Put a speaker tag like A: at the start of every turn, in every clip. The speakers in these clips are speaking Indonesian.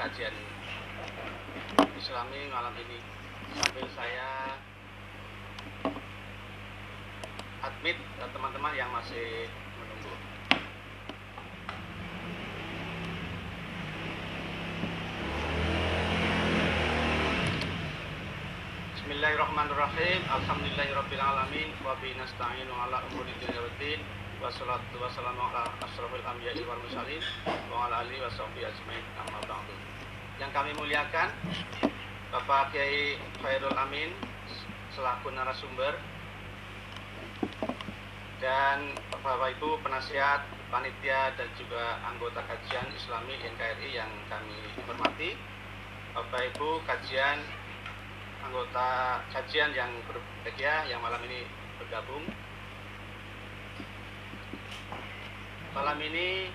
A: kajian Islami malam ini sambil saya admit teman-teman yang masih menunggu. Bismillahirrahmanirrahim. Alhamdulillahirabbil alamin wa bihi nasta'inu ala umuri dunya waddin. Wassalatu wassalamu ala asrofil anbiya'i wal mursalin wa ala alihi washabbihi ajmain, amma ba'du. Yang kami muliakan Bapak Kiai Khairul Amin selaku narasumber dan Bapak Ibu penasihat, panitia dan juga anggota kajian Islami NKRI yang kami hormati, Bapak Ibu kajian anggota kajian yang berbahagia yang malam ini bergabung. Malam ini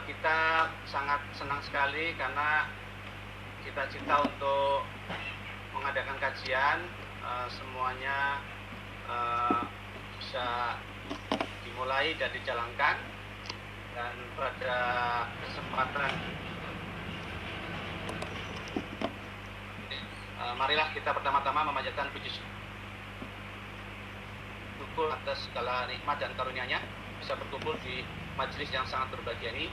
A: kita sangat senang sekali karena kita cita untuk mengadakan kajian, semuanya bisa dimulai dan dijalankan, dan pada kesempatan marilah kita pertama-tama memanjatkan puji syukur atas segala nikmat dan karunia-Nya bisa berkumpul di majelis yang sangat berbahagia ini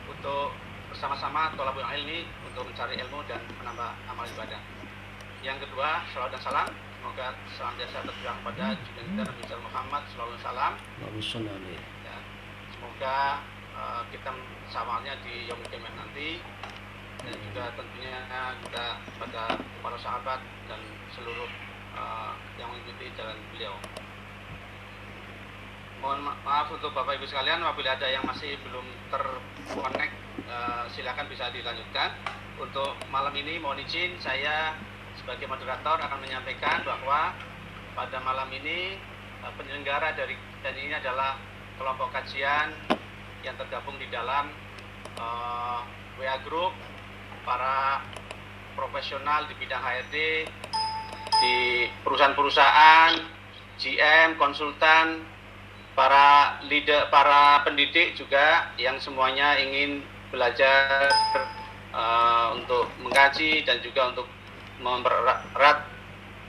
A: untuk bersama-sama thalabul ilmi untuk mencari ilmu dan menambah amal ibadah. Yang kedua, salawat dan salam semoga senantiasa tercurah pada junjungan kita Nabi Muhammad sallallahu alaihi wasallam. Ya, semoga kita sawarnya di yaumul qiyamah nanti, dan juga tentunya kita pada para sahabat dan seluruh yang mengikuti jalan beliau. Mohon maaf untuk Bapak Ibu sekalian apabila ada yang masih belum terkonek, silakan bisa dilanjutkan. Untuk malam ini mohon izin saya sebagai moderator akan menyampaikan bahwa pada malam ini penyelenggara dari dan ini adalah kelompok kajian yang tergabung di dalam WA Group para profesional di bidang HRD di perusahaan-perusahaan, GM, konsultan, para leader, para pendidik juga yang semuanya ingin belajar untuk mengkaji dan juga untuk mempererat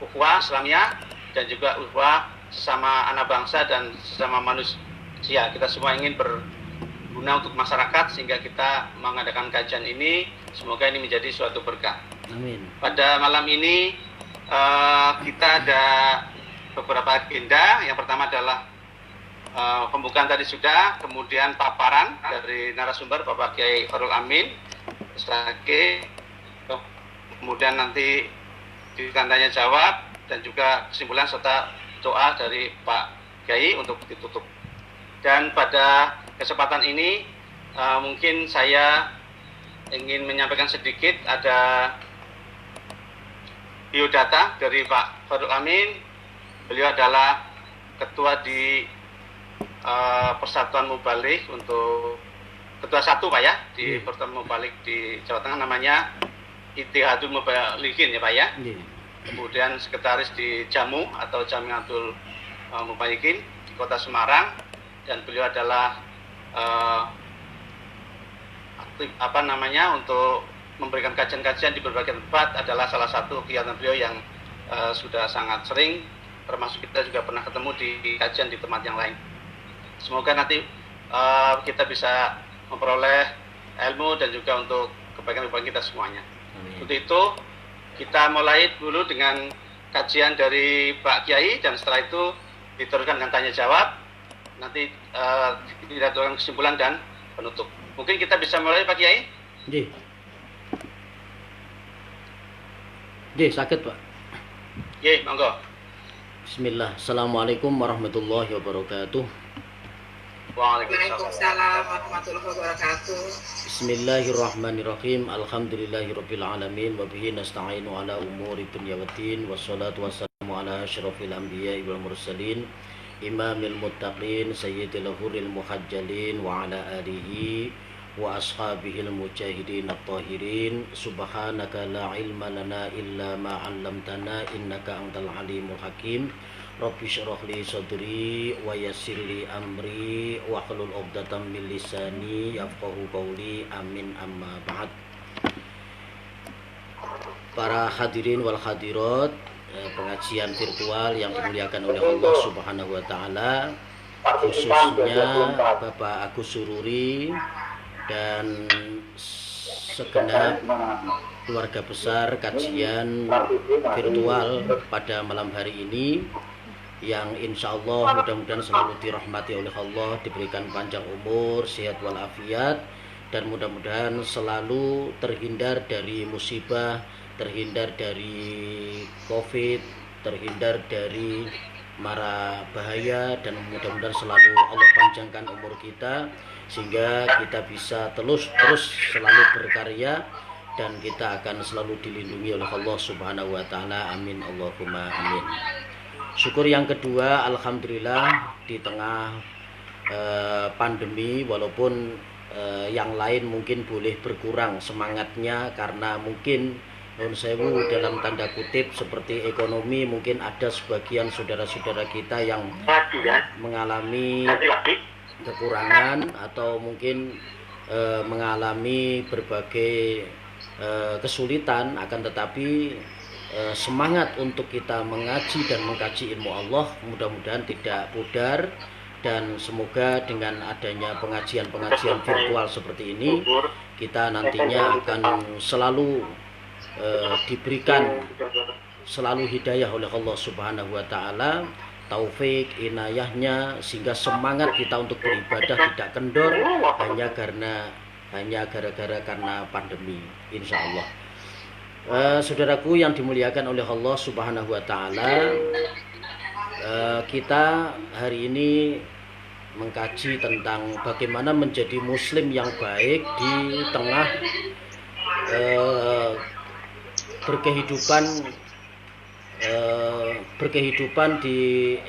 A: ukhuwah Islamiyah dan juga ukhuwah sesama anak bangsa dan sesama manusia. Kita semua ingin berguna untuk masyarakat sehingga kita mengadakan kajian ini. Semoga ini menjadi suatu berkah. Amin. Pada malam ini kita ada beberapa agenda. Yang pertama adalah pembukaan tadi sudah, kemudian paparan dari narasumber Bapak Kiai Khairul Amin SHG, kemudian nanti ditanya jawab dan juga kesimpulan serta doa dari Pak Kiai untuk ditutup. Dan pada kesempatan ini mungkin saya ingin menyampaikan sedikit, ada biodata dari Pak Khairul Amin. Beliau adalah ketua di Persatuan Mubalik untuk ketua satu Pak ya di Persatuan Mubalik di Jawa Tengah, namanya Ittihadul Mubalikin ya Pak ya. Kemudian sekretaris di Jamu atau Jamiatul Mubalikin di Kota Semarang, dan beliau adalah aktif untuk memberikan kajian-kajian di berbagai tempat, adalah salah satu kegiatan beliau yang sudah sangat sering, termasuk kita juga pernah ketemu di kajian di tempat yang lain. Semoga nanti kita bisa memperoleh ilmu dan juga untuk kebaikan-kebaikan kita semuanya. Amin. Untuk itu kita mulai dulu dengan kajian dari Pak Kiai, dan setelah itu diteruskan dengan tanya jawab. Nanti kita turunkan kesimpulan dan penutup. Mungkin kita bisa mulai Pak Kiai?
B: Sakit Pak.
A: Monggo.
B: Bismillah. Assalamualaikum warahmatullahi wabarakatuh.
A: Waalaikumsalam warahmatullahi wabarakatuh.
B: Bismillahirrahmanirrahim. Alhamdulillahirabbil alamin wa bihi nasta'inu ala umuri dunya waddin, wassalatu wassalamu ala asyrofil anbiya'i wal mursalin imamil muttaqin sayyidil huril muhajjalin wa ala alihi wa ashabihil mujahidin at-tahirin. Subhanaka la ilma lana illa ma 'allamtana innaka antal alimul hakim. Rabbi syrah li sadri wa yassir li amri wa hlul 'uqdatam min lisani yafqahu qawli. Amin, amma ba'd. Para hadirin wal hadirat, pengajian virtual yang dimuliakan oleh Allah Subhanahu wa taala, khususnya Bapak Agus Sururi dan segenap keluarga besar kajian virtual pada malam hari ini, yang insya Allah mudah-mudahan selalu dirahmati oleh Allah, diberikan panjang umur, sehat walafiat, dan mudah-mudahan selalu terhindar dari musibah, terhindar dari COVID, terhindar dari mara bahaya, dan mudah-mudahan selalu Allah panjangkan umur kita sehingga kita bisa terus selalu berkarya dan kita akan selalu dilindungi oleh Allah Subhanahu wa taala. Amin Allahumma amin. Syukur yang kedua, alhamdulillah di tengah pandemi, walaupun yang lain mungkin boleh berkurang semangatnya karena mungkin nun sewu dalam tanda kutip seperti ekonomi, mungkin ada sebagian saudara-saudara kita yang mengalami kekurangan atau mungkin mengalami berbagai kesulitan, akan tetapi semangat untuk kita mengaji dan mengkaji ilmu Allah mudah-mudahan tidak pudar, dan semoga dengan adanya pengajian-pengajian virtual seperti ini kita nantinya akan selalu diberikan selalu hidayah oleh Allah Subhanahu wa taala, taufik inayahnya, sehingga semangat kita untuk beribadah tidak kendor hanya gara-gara karena pandemi, insya Allah. Saudaraku yang dimuliakan oleh Allah Subhanahu wa taala, kita hari ini mengkaji tentang bagaimana menjadi muslim yang baik di tengah berkehidupan di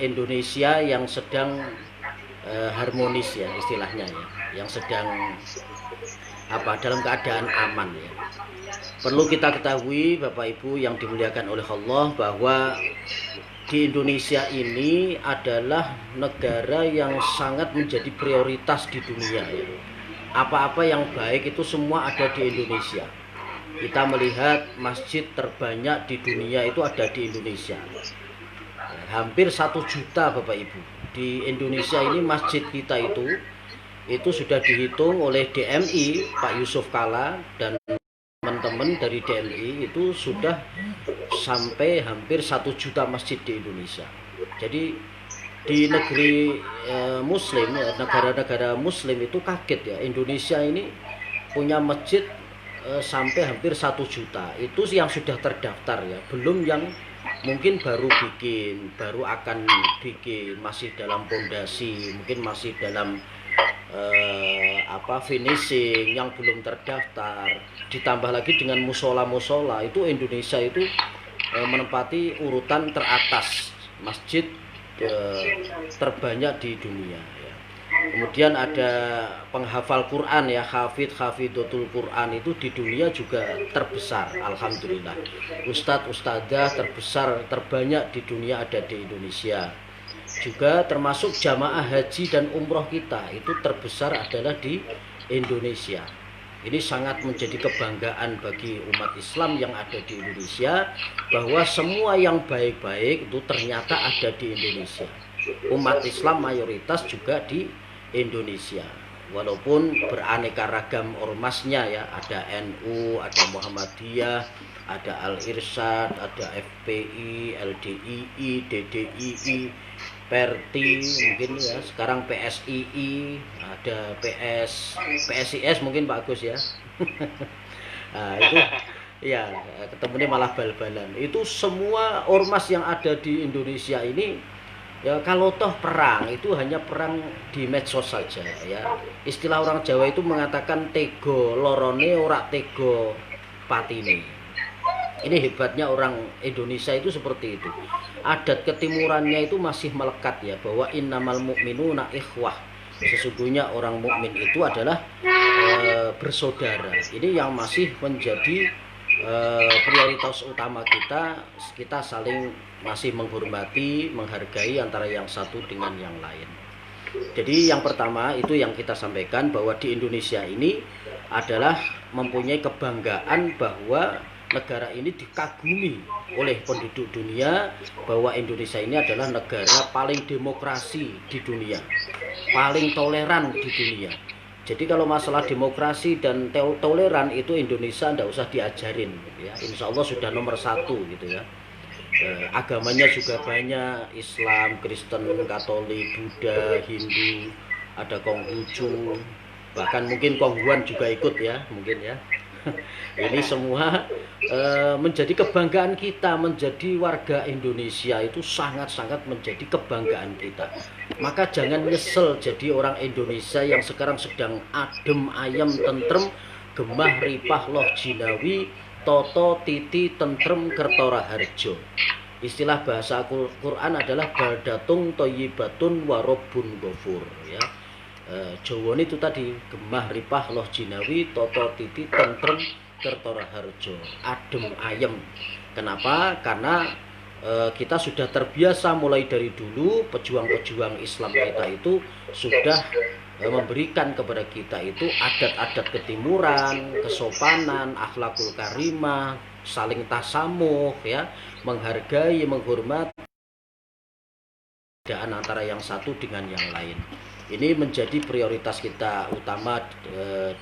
B: Indonesia yang sedang harmonis ya istilahnya ya, yang sedang dalam keadaan aman ya. Perlu kita ketahui Bapak Ibu yang dimuliakan oleh Allah bahwa di Indonesia ini adalah negara yang sangat menjadi prioritas di dunia ya. Apa-apa yang baik itu semua ada di Indonesia. Kita melihat masjid terbanyak di dunia itu ada di Indonesia. Hampir 1 juta Bapak Ibu. Di Indonesia ini masjid kita itu sudah dihitung oleh DMI Pak Yusuf Kalla dan teman-teman dari DMI, itu sudah sampai hampir 1 juta masjid di Indonesia. Jadi di negeri muslim, negara-negara muslim itu kaget ya, Indonesia ini punya masjid sampai hampir 1 juta. Itu yang sudah terdaftar ya, belum yang mungkin baru akan bikin, masih dalam pondasi, mungkin masih dalam finishing, yang belum terdaftar. Ditambah lagi dengan musola-musola, itu Indonesia itu menempati urutan teratas masjid terbanyak di dunia ya. Kemudian ada penghafal Quran ya, hafidhatul Quran itu di dunia juga terbesar, alhamdulillah. Ustadz-ustadzah terbesar terbanyak di dunia ada di Indonesia. Juga termasuk jamaah haji dan umroh kita itu terbesar adalah di Indonesia. Ini sangat menjadi kebanggaan bagi umat Islam yang ada di Indonesia, bahwa semua yang baik-baik itu ternyata ada di Indonesia. Umat Islam mayoritas juga di Indonesia, walaupun beraneka ragam ormasnya ya, ada NU, ada Muhammadiyah, ada Al-Irsyad, ada FPI, LDII, DDII, Perti mungkin ya, sekarang PSII, ada PSIS mungkin Pak Agus ya. Nah, itu ya ketemunya malah bal-balan. Itu semua ormas yang ada di Indonesia ini ya, kalau toh perang itu hanya perang di medsos saja ya. Istilah orang Jawa itu mengatakan tego lorone ora tego patine. Ini hebatnya orang Indonesia itu seperti itu. Adat ketimurannya itu masih melekat ya, bahwa innamal mu'minuna ikhwah. Sesungguhnya orang mukmin itu adalah bersaudara. Ini yang masih menjadi prioritas utama kita. Kita saling masih menghormati, menghargai antara yang satu dengan yang lain. Jadi yang pertama itu yang kita sampaikan, bahwa di Indonesia ini adalah mempunyai kebanggaan bahwa negara ini dikagumi oleh penduduk dunia, bahwa Indonesia ini adalah negara paling demokrasi di dunia, paling toleran di dunia. Jadi kalau masalah demokrasi dan toleran itu Indonesia tidak usah diajarin, gitu ya. Insya Allah sudah nomor 1 gitu ya. Agamanya juga banyak, Islam, Kristen, Katolik, Buddha, Hindu, ada Konghucu, bahkan mungkin Konghuan juga ikut ya, mungkin ya. Ini semua menjadi kebanggaan kita, menjadi warga Indonesia itu sangat-sangat menjadi kebanggaan kita. Maka jangan nyesel jadi orang Indonesia yang sekarang sedang adem ayem tentrem, gemah ripah loh jinawi, toto titi tentrem kertora harjo. Istilah bahasa Quran adalah baldatun thayyibatun warobun ghafur ya. Jawa itu tadi gemah ripah loh jinawi, toto titi tentrem kertora harjo, adem ayem. Kenapa? Karena kita sudah terbiasa mulai dari dulu, pejuang-pejuang Islam kita itu sudah memberikan kepada kita itu adat-adat ketimuran, kesopanan, akhlakul karimah, saling tasamuh ya, menghargai, menghormati perbedaan antara yang satu dengan yang lain. Ini menjadi prioritas kita utama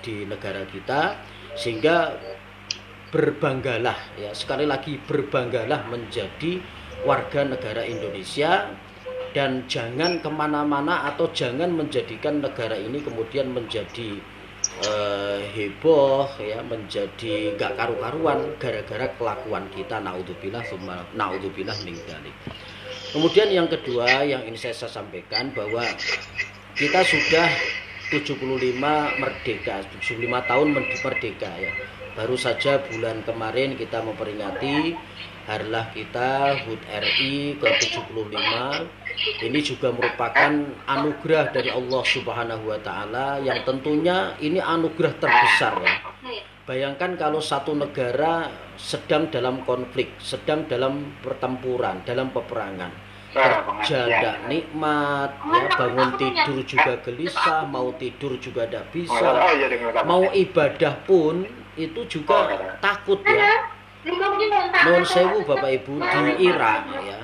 B: di negara kita, sehingga berbanggalah ya, sekali lagi berbanggalah menjadi warga negara Indonesia, dan jangan kemana-mana atau jangan menjadikan negara ini kemudian menjadi heboh ya, menjadi gak karu-karuan gara-gara kelakuan kita. Naudzubillah min dzalik. Kemudian yang kedua yang ingin saya sampaikan, bahwa kita sudah 75 merdeka, 75 tahun merdeka ya. Baru saja bulan kemarin kita memperingati harlah kita HUT RI ke-75. Ini juga merupakan anugerah dari Allah Subhanahu wa taala, yang tentunya ini anugerah terbesar ya. Bayangkan kalau satu negara sedang dalam konflik, sedang dalam pertempuran, dalam peperangan, kerja tidak nikmat ya, bangun tidur juga gelisah, mau tidur juga tidak bisa, mau ibadah pun itu juga takut ya. Nuwun sewu Bapak Ibu, di Irak ya,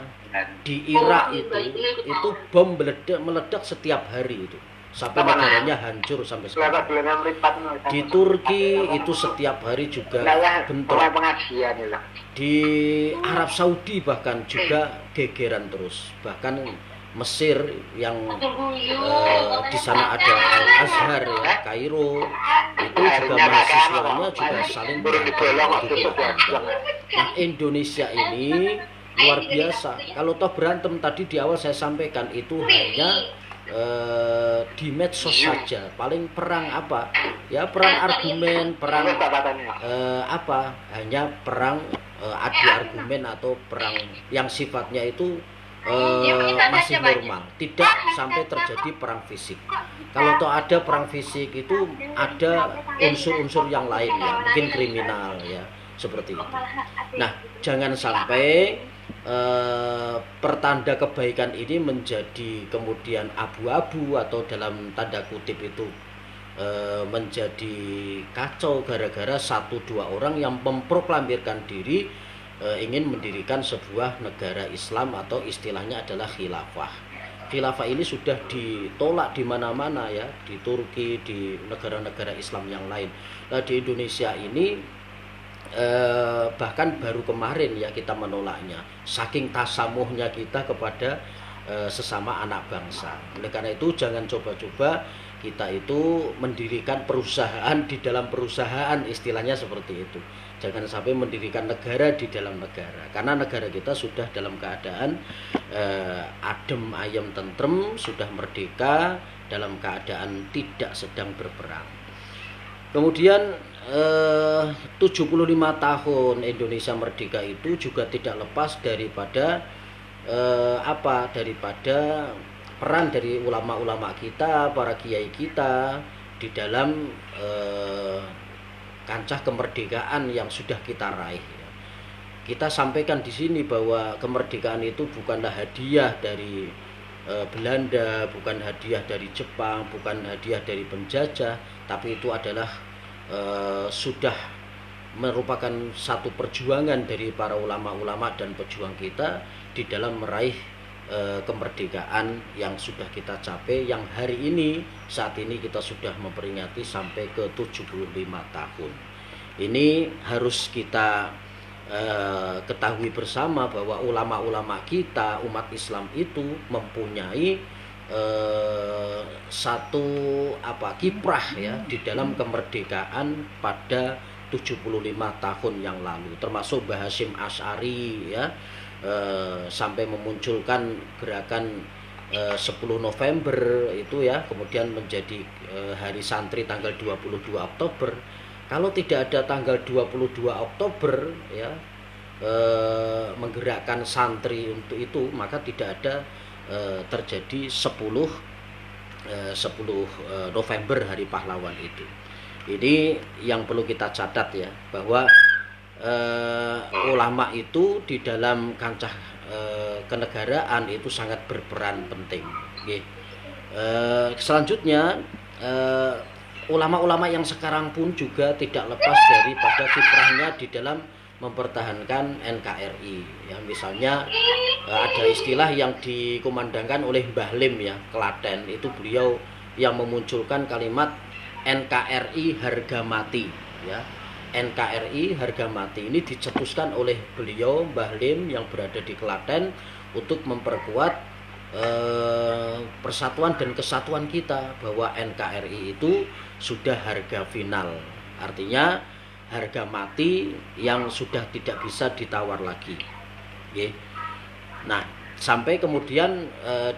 B: di Irak itu bom meledak setiap hari itu, sampai negaranya hancur sampai sekarang. Di Turki itu setiap hari juga bentrok. Di Arab Saudi bahkan juga gegeran terus. Bahkan Mesir yang di sana ada Al Azhar ya, Kairo, itu juga mahasiswanya juga saling berantem. Nah, Indonesia ini luar biasa. Kalau toh berantem tadi di awal saya sampaikan itu hanya di medsos saja, paling perang apa ya, perang argumen, perang hanya perang adu argumen atau perang yang sifatnya itu masih normal, tidak sampai terjadi perang fisik. Kalau toh ada perang fisik itu ada unsur-unsur yang lain ya, mungkin kriminal ya, seperti itu. Nah, jangan sampai pertanda kebaikan ini menjadi kemudian abu-abu atau dalam tanda kutip itu menjadi kacau gara-gara 1-2 orang yang memproklamirkan diri ingin mendirikan sebuah negara Islam, atau istilahnya adalah khilafah. Khilafah ini sudah ditolak di mana-mana ya, di Turki, di negara-negara Islam yang lain. Nah, di Indonesia ini bahkan baru kemarin ya kita menolaknya, saking tasamuhnya kita kepada sesama anak bangsa. Oleh karena itu jangan coba-coba kita itu mendirikan perusahaan di dalam perusahaan, istilahnya seperti itu. Jangan sampai mendirikan negara di dalam negara, karena negara kita sudah dalam keadaan adem ayem tentrem, sudah merdeka, dalam keadaan tidak sedang berperang. Kemudian 75 tahun Indonesia merdeka itu juga tidak lepas daripada daripada peran dari ulama-ulama kita, para kiai kita di dalam kancah kemerdekaan yang sudah kita raih. Kita sampaikan di sini bahwa kemerdekaan itu bukanlah hadiah dari Belanda, bukan hadiah dari Jepang, bukan hadiah dari penjajah, tapi itu adalah sudah merupakan satu perjuangan dari para ulama-ulama dan pejuang kita di dalam meraih kemerdekaan yang sudah kita capai, yang hari ini saat ini kita sudah memperingati sampai ke 75 tahun. Ini harus kita ketahui bersama bahwa ulama-ulama kita, umat Islam itu mempunyai satu kiprah ya di dalam kemerdekaan pada 75 tahun yang lalu, termasuk Mbah Hasyim Asy'ari ya, sampai memunculkan gerakan 10 November itu ya, kemudian menjadi hari santri tanggal 22 Oktober. Kalau tidak ada tanggal 22 Oktober ya, menggerakkan santri untuk itu, maka tidak ada terjadi 10 November hari pahlawan itu. Ini yang perlu kita catat ya, bahwa ulama itu di dalam kancah kenegaraan itu sangat berperan penting. Selanjutnya ulama-ulama yang sekarang pun juga tidak lepas daripada kiprahnya di dalam mempertahankan NKRI ya. Misalnya ada istilah yang dikumandangkan oleh Mbah Lim ya, Klaten, itu beliau yang memunculkan kalimat NKRI harga mati ya. NKRI harga mati ini dicetuskan oleh beliau Mbah Lim yang berada di Klaten untuk memperkuat persatuan dan kesatuan kita, bahwa NKRI itu sudah harga final, artinya harga mati yang sudah tidak bisa ditawar lagi. Nah, sampai kemudian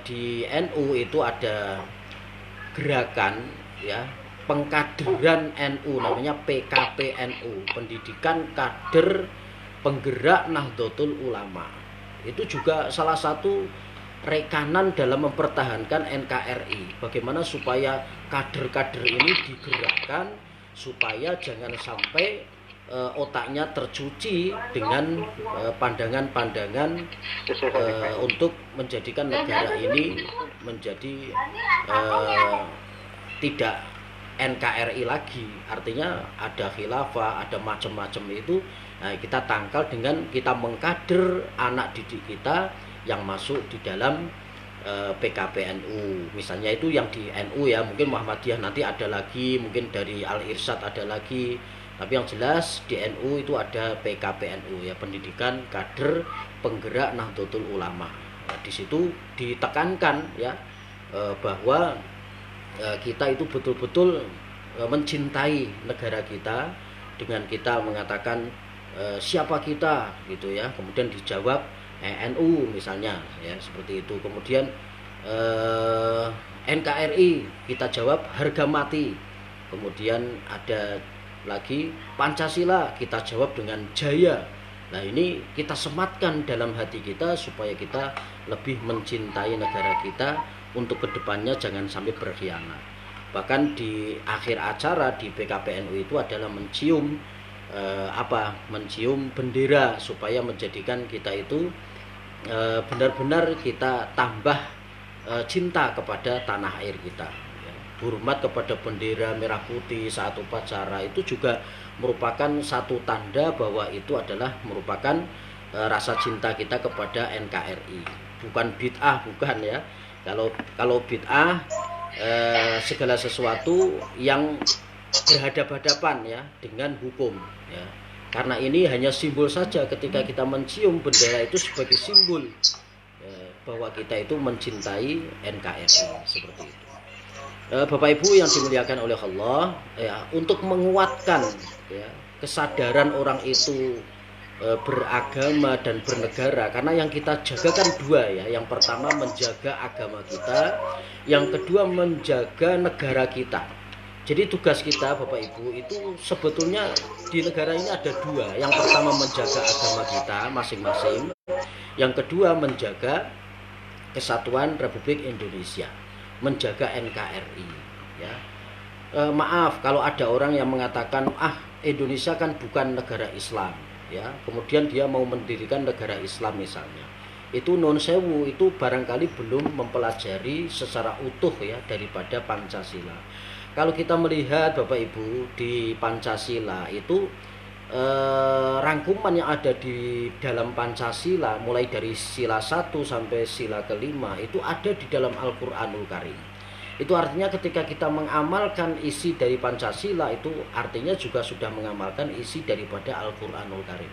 B: di NU itu ada gerakan ya, pengkaderan NU, namanya PKPNU, Pendidikan Kader Penggerak Nahdlatul Ulama. Itu juga salah satu rekanan dalam mempertahankan NKRI. Bagaimana supaya kader-kader ini digerakkan supaya jangan sampai otaknya tercuci dengan pandangan-pandangan untuk menjadikan negara ini menjadi tidak NKRI lagi. Artinya ada khilafah, ada macam-macam itu. Nah, kita tangkal dengan kita mengkader anak didik kita yang masuk di dalam PKPNU. Misalnya itu yang di NU ya, mungkin Muhammadiyah nanti ada lagi, mungkin dari Al-Irsyad ada lagi. Tapi yang jelas di NU itu ada PKPNU ya, Pendidikan Kader Penggerak Nahdlatul Ulama. Nah, di situ ditekankan ya bahwa kita itu betul-betul mencintai negara kita dengan kita mengatakan siapa kita gitu ya. Kemudian dijawab NU misalnya ya, seperti itu. Kemudian NKRI kita jawab harga mati. Kemudian ada lagi Pancasila kita jawab dengan jaya. Nah, ini kita sematkan dalam hati kita supaya kita lebih mencintai negara kita untuk kedepannya jangan sampai berkhianat. Bahkan di akhir acara di PKPNU itu adalah mencium mencium bendera supaya menjadikan kita itu benar-benar kita tambah cinta kepada tanah air kita ya. Hormat kepada bendera merah putih saat upacara itu juga merupakan satu tanda bahwa itu adalah merupakan rasa cinta kita kepada NKRI. Bukan bid'ah, bukan ya. Kalau bid'ah segala sesuatu yang berhadapan-hadapan ya dengan hukum ya. Karena ini hanya simbol saja, ketika kita mencium bendera itu sebagai simbol bahwa kita itu mencintai NKRI, seperti itu. Bapak Ibu yang dimuliakan oleh Allah ya, untuk menguatkan ya, kesadaran orang itu beragama dan bernegara, karena yang kita jaga kan dua ya. Yang pertama menjaga agama kita, yang kedua menjaga negara kita. Jadi tugas kita Bapak Ibu itu sebetulnya di negara ini ada dua. Yang pertama menjaga agama kita masing-masing, yang kedua menjaga kesatuan Republik Indonesia, menjaga NKRI ya. Maaf kalau ada orang yang mengatakan Indonesia kan bukan negara Islam ya, kemudian dia mau mendirikan negara Islam misalnya. Itu non sewu, itu barangkali belum mempelajari secara utuh ya daripada Pancasila. kalau kita melihat Bapak Ibu di Pancasila itu rangkuman yang ada di dalam Pancasila mulai dari sila 1 sampai sila kelima itu ada di dalam Al-Qur'anul Karim. Itu artinya ketika kita mengamalkan isi dari Pancasila itu artinya juga sudah mengamalkan isi daripada Al-Qur'anul Karim.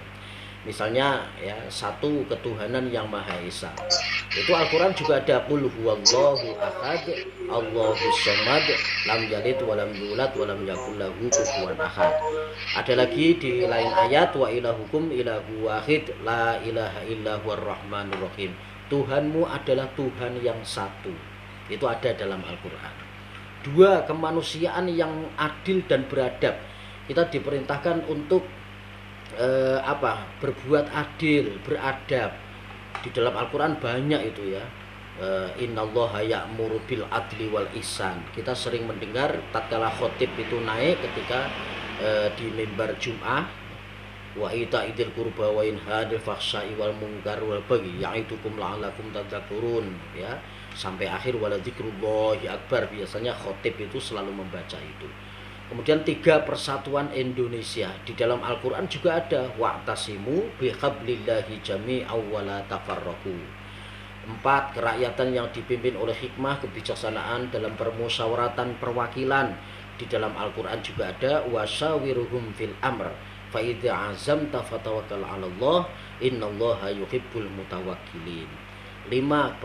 B: Misalnya ya, satu ketuhanan yang Maha Esa. Itu Al-Qur'an juga ada qul huwallahu ahad, Allahus samad, lam yalid wa lam yulad wa lam yakul lahu kufuwan ahad. Ada lagi di lain ayat wa ilahukum ilahu wahid la ilaha illa huwar rahmanur rahim. Tuhanmu adalah Tuhan yang satu. Itu ada dalam Al-Qur'an. 2, kemanusiaan yang adil dan beradab. Kita diperintahkan untuk berbuat adil, beradab. Di dalam Al-Qur'an banyak itu ya. Innallaha ya'muru bil adli wal ihsan. Kita sering mendengar tatkala khotib itu naik ketika di mimbar Jum'ah, wa ita'idil qurba wa inhadil fahsya'i wal munkar wal baghi ya'idukum la'allakum tadzakurun ya, sampai akhir wala dzikrullahi akbar. Biasanya khotib itu selalu membaca itu. Kemudian 3, persatuan Indonesia. Di dalam Al-Qur'an juga ada wa'tasimu bihablillahi jami'aw wa la tafarraqu. 4, kerakyatan yang dipimpin oleh hikmah kebijaksanaan dalam permusyawaratan perwakilan. Di dalam Al-Qur'an juga ada wasyawiruhum fil amr fa idza azamta fatawakkal 'alallah innallaha yuhibbul mutawakkilin. 5,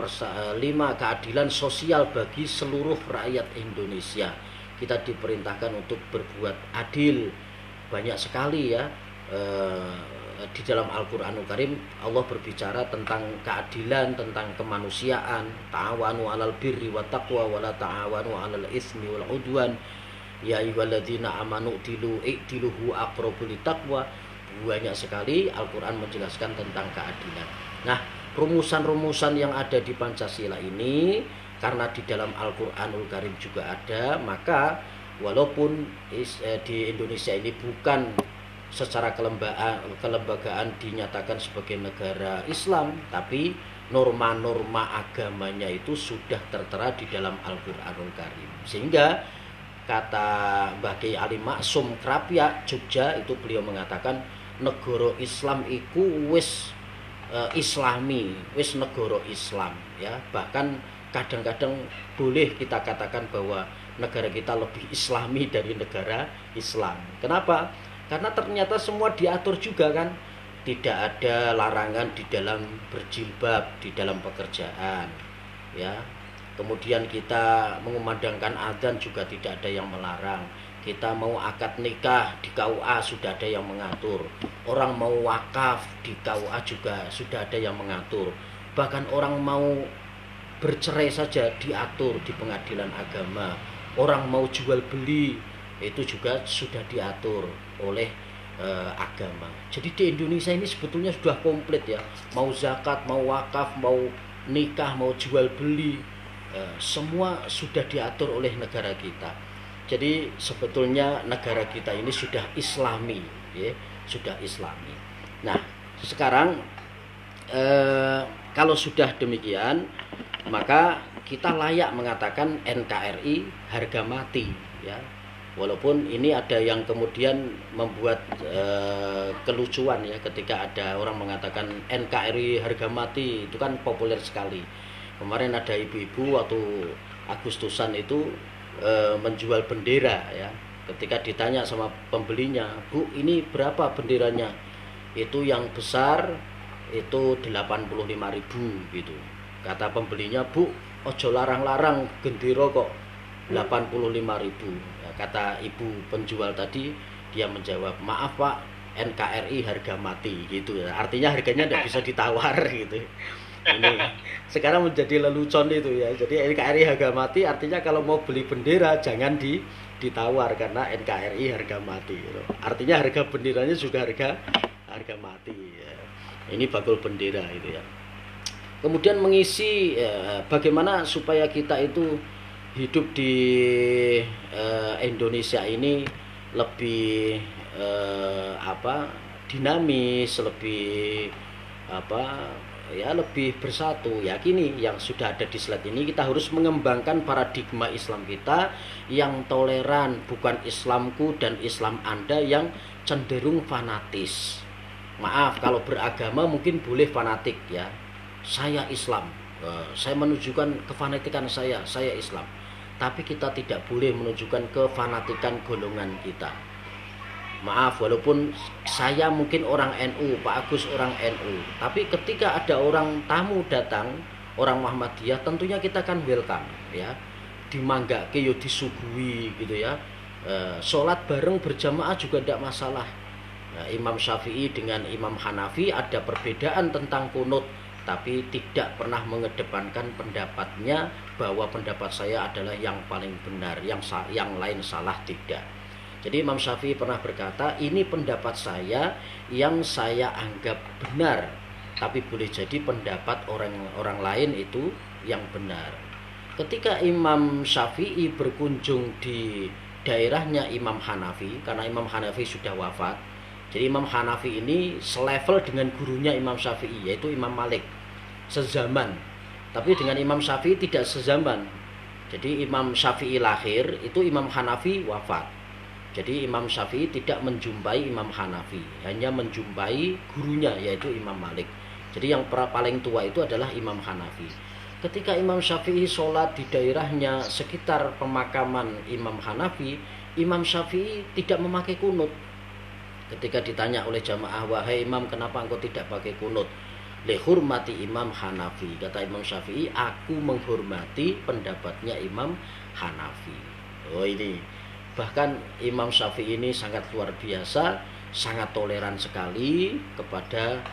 B: keadilan sosial bagi seluruh rakyat Indonesia. Kita diperintahkan untuk berbuat adil. Banyak sekali ya di dalam Al-Qur'anul Karim Allah berbicara tentang keadilan, tentang kemanusiaan. Ta'awanu 'alal birri wat taqwa wa la ta'awanu 'alal itsmi wal 'udwan. Ya ayyuhalladzina amanu i'tiluhu aqrabu littaqwa. Banyak sekali Al-Qur'an menjelaskan tentang keadilan. Nah, rumusan-rumusan yang ada di Pancasila ini karena di dalam Al-Qur'anul Karim juga ada, maka walaupun di Indonesia ini bukan secara kelembagaan dinyatakan sebagai negara Islam, tapi norma-norma agamanya itu sudah tertera di dalam Al-Qur'anul Karim. Sehingga kata Mbah Kyai Ali Maksum Krapyak Jogja itu beliau mengatakan negara Islam iku wis islami, wis negara Islam ya. Bahkan kadang-kadang boleh kita katakan bahwa negara kita lebih islami dari negara Islam. Kenapa? Karena ternyata semua diatur juga kan. Tidak ada larangan di dalam berjilbab, di dalam pekerjaan ya. Kemudian kita mengumandangkan adzan juga tidak ada yang melarang. Kita mau akad nikah di KUA sudah ada yang mengatur. Orang mau wakaf di KUA juga sudah ada yang mengatur. Bahkan orang mau bercerai saja diatur di pengadilan agama. Orang mau jual beli itu juga sudah diatur oleh agama. Jadi di Indonesia ini sebetulnya sudah komplit ya. Mau zakat, mau wakaf, mau nikah, mau jual beli, semua sudah diatur oleh negara kita. Jadi sebetulnya negara kita ini sudah islami ya, sudah islami. Nah, sekarang kalau sudah demikian, maka kita layak mengatakan NKRI harga mati ya. Walaupun ini ada yang kemudian membuat kelucuan ya, ketika ada orang mengatakan NKRI harga mati, itu kan populer sekali. Kemarin ada ibu-ibu waktu Agustusan itu menjual bendera ya. Ketika ditanya sama pembelinya, "Bu, ini berapa benderanya?" Itu yang besar itu 85.000 gitu. Kata pembelinya, "Bu, ojo larang-larang gendera kok 85.000." Ya, kata ibu penjual tadi, dia menjawab, "Maaf Pak, NKRI harga mati," gitu ya. Artinya harganya tidak bisa ditawar gitu. Ini sekarang menjadi lelucon itu ya. Jadi NKRI harga mati artinya kalau mau beli bendera jangan ditawar karena NKRI harga mati gitu. Artinya harga benderanya juga harga mati ya. Ini bakul bendera itu ya. Kemudian mengisi bagaimana supaya kita itu hidup di Indonesia ini lebih dinamis, lebih ya lebih bersatu. Yakini yang sudah ada di slide ini, kita harus mengembangkan paradigma Islam kita yang toleran, bukan Islamku dan Islam Anda yang cenderung fanatis. Maaf, kalau beragama mungkin boleh fanatik ya. Saya Islam, saya menunjukkan kefanatikan saya Islam. Tapi kita tidak boleh menunjukkan kefanatikan golongan kita. Maaf, walaupun saya mungkin orang NU, Pak Agus orang NU, tapi ketika ada orang tamu datang, orang Muhammadiyah, tentunya kita kan welcome ya, dimanggake yo disuguhi gitu ya. Sholat bareng berjamaah juga tidak masalah. Imam Syafi'i dengan Imam Hanafi ada perbedaan tentang kunut, tapi tidak pernah mengedepankan pendapatnya bahwa pendapat saya adalah yang paling benar, yang lain salah, tidak. Jadi Imam Syafi'i pernah berkata, ini pendapat saya yang saya anggap benar, tapi boleh jadi pendapat orang lain itu yang benar. Ketika Imam Syafi'i berkunjung di daerahnya Imam Hanafi, karena Imam Hanafi sudah wafat, jadi Imam Hanafi ini selevel dengan gurunya Imam Syafi'i, yaitu Imam Malik, sezaman. Tapi dengan Imam Syafi'i tidak sezaman. Jadi Imam Syafi'i lahir, itu Imam Hanafi wafat. Jadi Imam Syafi'i tidak menjumpai Imam Hanafi, hanya menjumpai gurunya yaitu Imam Malik. Jadi yang paling tua itu adalah Imam Hanafi. Ketika Imam Syafi'i sholat di daerahnya sekitar pemakaman Imam Hanafi, Imam Syafi'i tidak memakai kunut. Ketika ditanya oleh jamaah, wahai Imam, kenapa engkau tidak pakai kunut? Lihurmati Imam Hanafi. Kata Imam Syafi'i, aku menghormati pendapatnya Imam Hanafi. Oh ini. Bahkan Imam Syafi'i ini sangat luar biasa, sangat toleran sekali kepada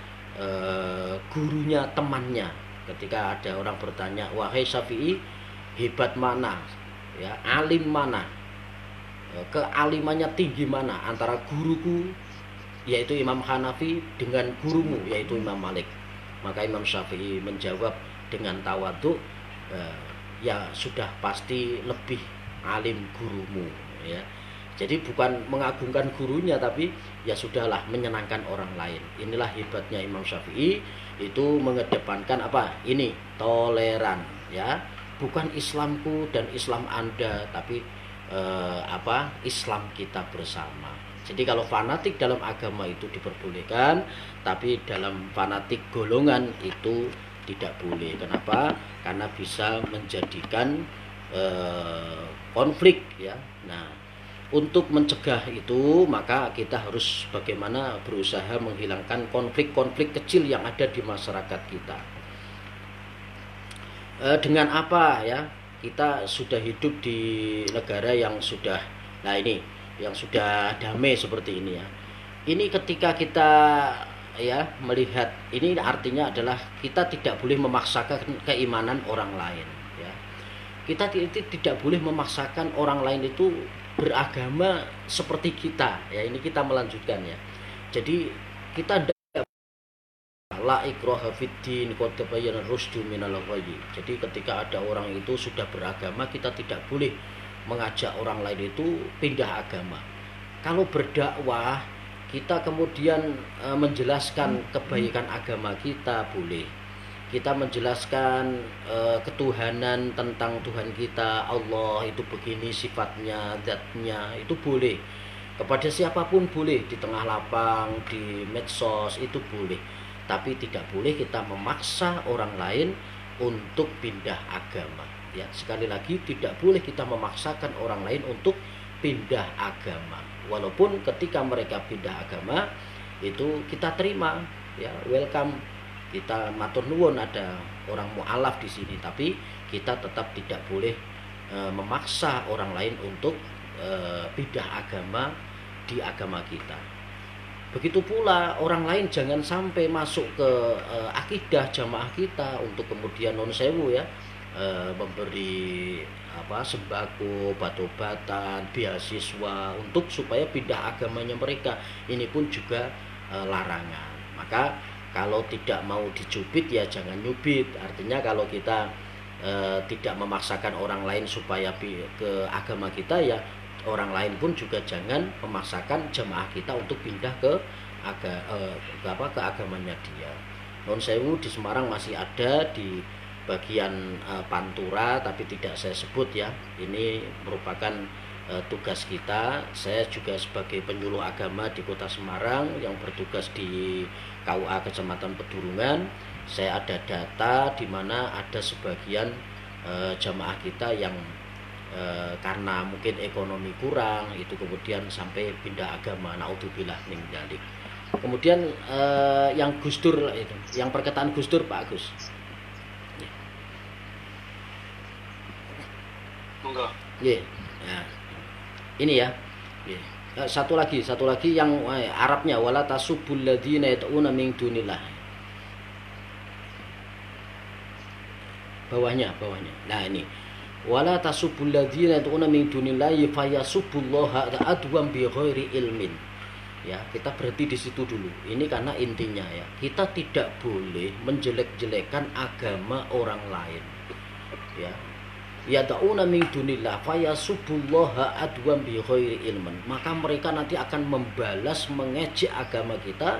B: gurunya, temannya. Ketika ada orang bertanya, wahai Syafi'i, hebat mana? Ya, alim mana? Kealimannya tinggi mana antara guruku yaitu Imam Hanafi dengan gurumu yaitu Imam Malik? Maka Imam Syafi'i menjawab dengan tawadhu, ya sudah pasti lebih alim gurumu ya. Jadi bukan mengagungkan gurunya, tapi ya sudahlah, menyenangkan orang lain. Inilah hebatnya Imam Syafi'i, itu mengedepankan apa? Ini toleran ya. Bukan Islamku dan Islam Anda, tapi Islam kita bersama. Jadi kalau fanatik dalam agama itu diperbolehkan, tapi dalam fanatik golongan itu tidak boleh. Kenapa? Karena bisa menjadikan konflik ya. Nah, untuk mencegah itu maka kita harus bagaimana berusaha menghilangkan konflik-konflik kecil yang ada di masyarakat kita. Dengan apa ya? Kita sudah hidup di negara yang sudah, nah ini yang sudah damai seperti ini ya. Ini ketika kita ya melihat ini, artinya adalah kita tidak boleh memaksakan keimanan orang lain ya. Kita tidak boleh memaksakan orang lain itu beragama seperti kita ya. Ini kita melanjutkan ya. Jadi kita la ikraha fiddin qad tabayyana rusdu minal ghayy. Jadi ketika ada orang itu sudah beragama, kita tidak boleh mengajak orang lain itu pindah agama. Kalau berdakwah kita kemudian menjelaskan kebaikan agama kita, boleh. Kita menjelaskan ketuhanan tentang Tuhan kita, Allah itu begini sifatnya, zatnya, itu boleh. Kepada siapapun boleh, di tengah lapang, di medsos itu boleh. Tapi tidak boleh kita memaksa orang lain untuk pindah agama. Ya, sekali lagi tidak boleh kita memaksakan orang lain untuk pindah agama. Walaupun ketika mereka pindah agama itu kita terima, ya, welcome. Kita matur nuwun, ada orang mu'alaf di sini, tapi kita tetap tidak boleh memaksa orang lain untuk pindah agama di agama kita. Begitu pula orang lain jangan sampai masuk ke akidah jamaah kita untuk kemudian non sewu ya, memberi sembako, obat-obatan, beasiswa untuk supaya pindah agamanya mereka. Ini pun juga larangan. Maka kalau tidak mau dicubit ya jangan nyubit. Artinya kalau kita tidak memaksakan orang lain supaya ke agama kita, ya orang lain pun juga jangan memaksakan jemaah kita untuk pindah ke agamanya dia. Non sewu di Semarang masih ada di bagian Pantura, tapi tidak saya sebut ya. Ini merupakan tugas kita. Saya juga sebagai penyuluh agama di Kota Semarang yang bertugas di KUA Kecamatan Pedurungan. Saya ada data di mana ada sebagian jamaah kita yang karena mungkin ekonomi kurang itu kemudian sampai pindah agama. Naudzubillah min dzalik. Kemudian yang Gus Dur itu, yang perkataan Gus Dur Pak Agus.
A: Monggo.
B: Yeah. Nah, ini ya. Yeah. Satu lagi yang Arabnya wala tasubul ladzina yad'una min dunillah. Bawahnya. Nah ini. Wala tasubul ladzina yad'una min dunillahi fayasubbullaha adwan bi ghairi ilmin. Ya, kita berhenti di situ dulu. Ini karena intinya ya, kita tidak boleh menjelek-jelekan agama orang lain. Ya. Yad'una min dunillah fayasubbullaha adwan bi ghairi ilmin. Maka mereka nanti akan membalas mengejek agama kita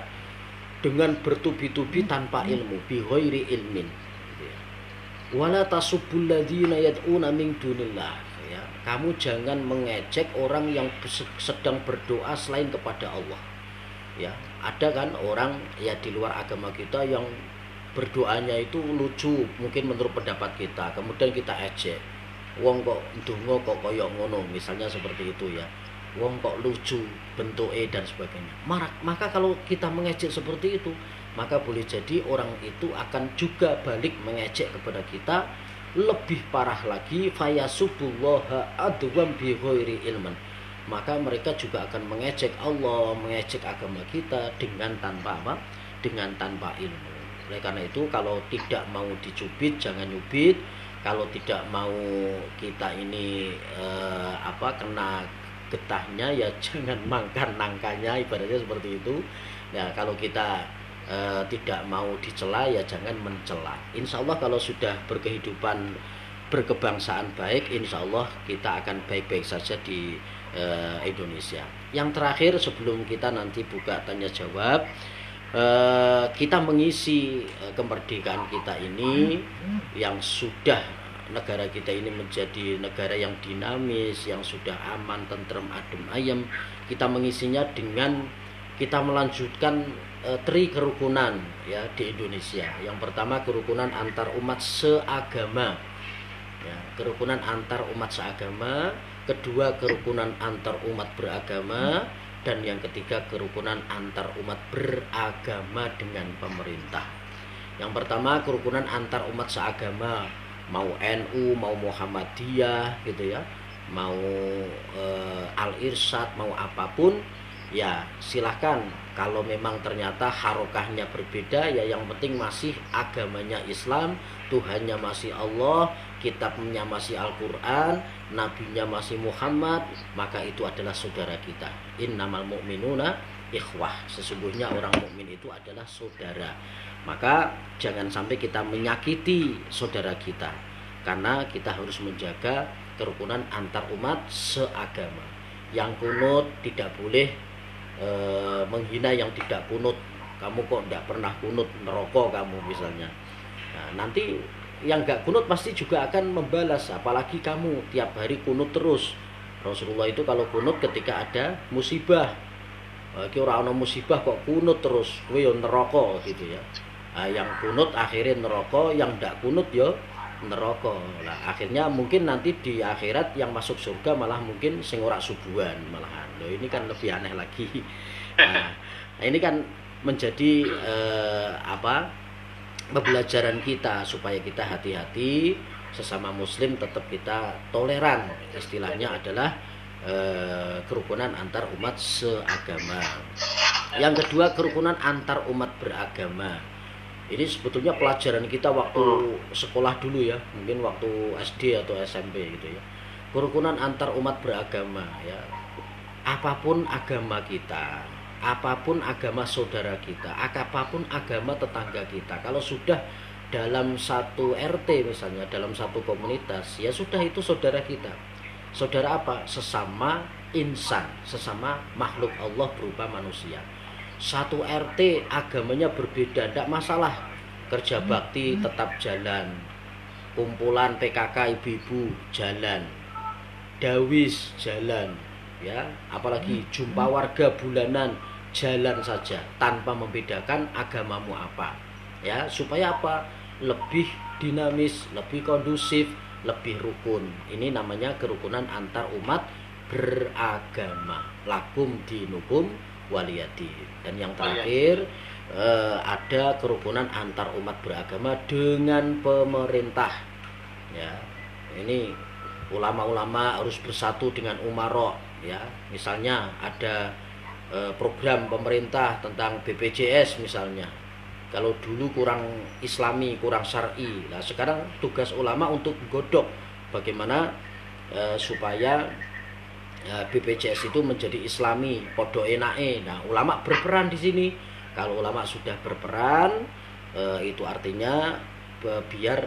B: dengan bertubi-tubi tanpa ilmu, bi ghairi ilmin. Wala tasubbul ladzina yad'una min dunillah. Ya, kamu jangan mengejek orang yang sedang berdoa selain kepada Allah. Ya, ada kan orang ya di luar agama kita yang berdoanya itu lucu, mungkin menurut pendapat kita. Kemudian kita ejek. Wong kok ndonga kok koyo ngono, misalnya seperti itu ya. Wong kok lucu bentuke dan sebagainya. Maka kalau kita mengejek seperti itu, maka boleh jadi orang itu akan juga balik mengejek kepada kita. Lebih parah lagi, fayasubbullaha adwan bi ghairi ilman. Maka mereka juga akan mengejek Allah, mengejek agama kita dengan tanpa apa? Dengan tanpa ilmu. Oleh karena itu, kalau tidak mau dicubit jangan nyubit. Kalau tidak mau kita ini kena getahnya ya jangan makan nangkanya, ibaratnya seperti itu. Ya, kalau kita tidak mau dicela ya jangan mencela. Insya Allah kalau sudah berkehidupan berkebangsaan baik, insya Allah kita akan baik-baik saja di Indonesia. Yang terakhir sebelum kita nanti buka tanya jawab, kita mengisi kemerdekaan kita ini yang sudah negara kita ini menjadi negara yang dinamis, yang sudah aman, tentrem, adem, ayem. Kita mengisinya dengan kita melanjutkan tri kerukunan ya di Indonesia. Yang pertama kerukunan antar umat seagama. Ya, kerukunan antar umat seagama, kedua kerukunan antar umat beragama, dan yang ketiga kerukunan antar umat beragama dengan pemerintah. Yang pertama kerukunan antar umat seagama, mau NU, mau Muhammadiyah gitu ya, mau Al-Irsyad, mau apapun ya silahkan. Kalau memang ternyata harokahnya berbeda ya yang penting masih agamanya Islam, Tuhannya masih Allah, kitabnya masih Al-Quran, nabinya masih Muhammad, maka itu adalah saudara kita. Innamal mu'minuna ikhwah. Sesungguhnya orang mukmin itu adalah saudara. Maka jangan sampai kita menyakiti saudara kita, karena kita harus menjaga kerukunan antar umat seagama. Yang kunut tidak boleh menghina yang tidak kunut. Kamu kok tidak pernah kunut, neraka kamu misalnya. Nah, nanti yang gak kunut pasti juga akan membalas. Apalagi kamu tiap hari kunut terus. Rasulullah itu kalau kunut ketika ada musibah, ora ana musibah kok kunut terus, kowe yo neraka gitu ya. Nah, yang kunut akhirnya neraka, yang ndak kunut yo neraka. Nah, akhirnya mungkin nanti di akhirat yang masuk surga malah mungkin sing ora subuhan malahan. Loh, ini kan lebih aneh lagi. Nah, ini kan menjadi pembelajaran kita supaya kita hati-hati sesama muslim, tetap kita toleran. Istilahnya adalah kerukunan antar umat seagama. Yang kedua kerukunan antar umat beragama. Ini sebetulnya pelajaran kita waktu sekolah dulu ya, mungkin waktu SD atau SMP gitu ya. Kerukunan antar umat beragama ya. Apapun agama kita, apapun agama saudara kita, apapun agama tetangga kita, kalau sudah dalam satu RT misalnya, dalam satu komunitas, ya sudah itu saudara kita. Saudara apa? Sesama insan, sesama makhluk Allah berupa manusia. Satu RT agamanya berbeda, tidak masalah. kerja bakti tetap jalan, kumpulan PKK ibu-ibu jalan, dawis jalan, ya, apalagi jumpa warga bulanan jalan saja tanpa membedakan agamamu apa, ya, supaya apa? Lebih dinamis, lebih kondusif, lebih rukun. Ini namanya kerukunan antar umat beragama. Lakum dinukum waliyadi. Dan yang terakhir ada kerukunan antar umat beragama dengan pemerintah. Ya, ini ulama-ulama harus bersatu dengan umaro. Ya, misalnya ada program pemerintah tentang BPJS misalnya. Kalau dulu kurang islami, kurang syar'i. Nah, sekarang tugas ulama untuk godok bagaimana supaya BPJS itu menjadi islami, podo enae. Nah, ulama berperan di sini. Kalau ulama sudah berperan, itu artinya biar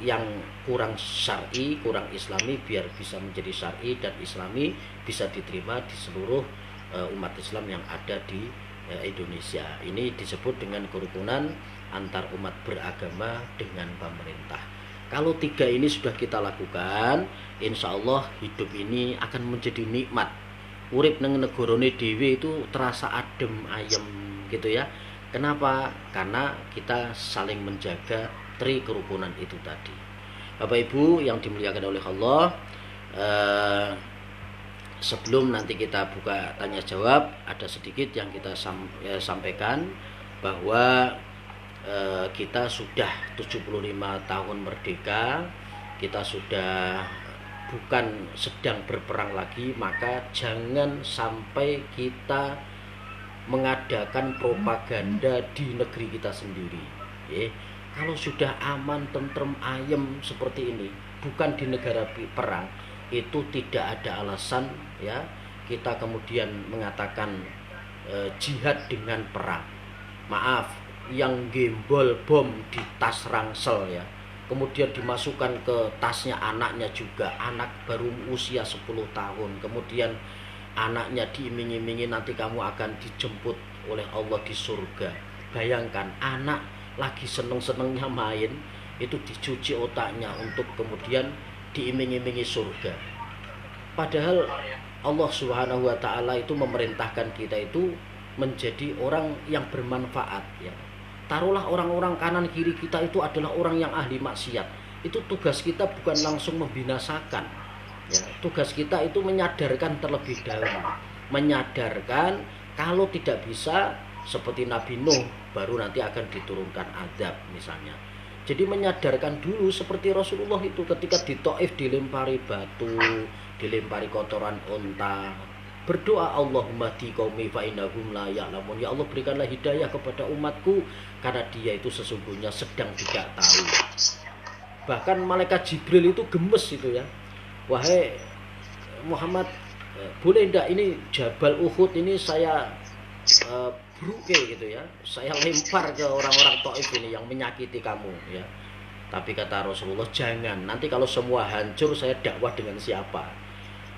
B: yang kurang syar'i, kurang islami biar bisa menjadi syar'i dan islami, bisa diterima di seluruh umat Islam yang ada di Indonesia. Ini disebut dengan kerukunan antar umat beragama dengan pemerintah. Kalau tiga ini sudah kita lakukan, insya Allah hidup ini akan menjadi nikmat. Urip nang negarane dhewe itu terasa adem ayem gitu ya. Kenapa? Karena kita saling menjaga tri kerukunan itu tadi. Bapak Ibu yang dimuliakan oleh Allah, sebelum nanti kita buka tanya jawab, ada sedikit yang kita sampaikan bahwa kita sudah 75 tahun merdeka, kita sudah bukan sedang berperang lagi, maka jangan sampai kita mengadakan propaganda di negeri kita sendiri. Kalau sudah aman, tentrem, ayem seperti ini, bukan di negara perang, itu tidak ada alasan ya kita kemudian mengatakan jihad dengan perang. Maaf, yang gembol bom di tas ransel ya, kemudian dimasukkan ke tasnya anaknya juga, anak baru usia 10 tahun, kemudian anaknya diiming-imingi nanti kamu akan dijemput oleh Allah di surga. Bayangkan anak lagi seneng-senengnya main, itu dicuci otaknya untuk kemudian diiming-imingi surga. Padahal Allah Subhanahu wa taala itu memerintahkan kita itu menjadi orang yang bermanfaat ya. Taruhlah orang-orang kanan kiri kita itu adalah orang yang ahli maksiat. Itu tugas kita bukan langsung membinasakan. Ya, tugas kita itu menyadarkan terlebih dahulu. Menyadarkan kalau tidak bisa seperti Nabi Nuh baru nanti akan diturunkan azab misalnya. Jadi menyadarkan dulu seperti Rasulullah itu ketika di Taif dilempari batu, dilempari kotoran unta, berdoa Allahumma di qaumi fa innahum la ya'lamun. Ya Allah, berikanlah hidayah kepada umatku karena dia itu sesungguhnya sedang tidak tahu. Bahkan malaikat Jibril itu gemes itu ya. Wahai Muhammad, boleh enggak ini Jabal Uhud ini saya bruke gitu ya, saya lempar ke orang-orang Taif ini yang menyakiti kamu ya. Tapi kata Rasulullah, jangan, nanti kalau semua hancur saya dakwah dengan siapa?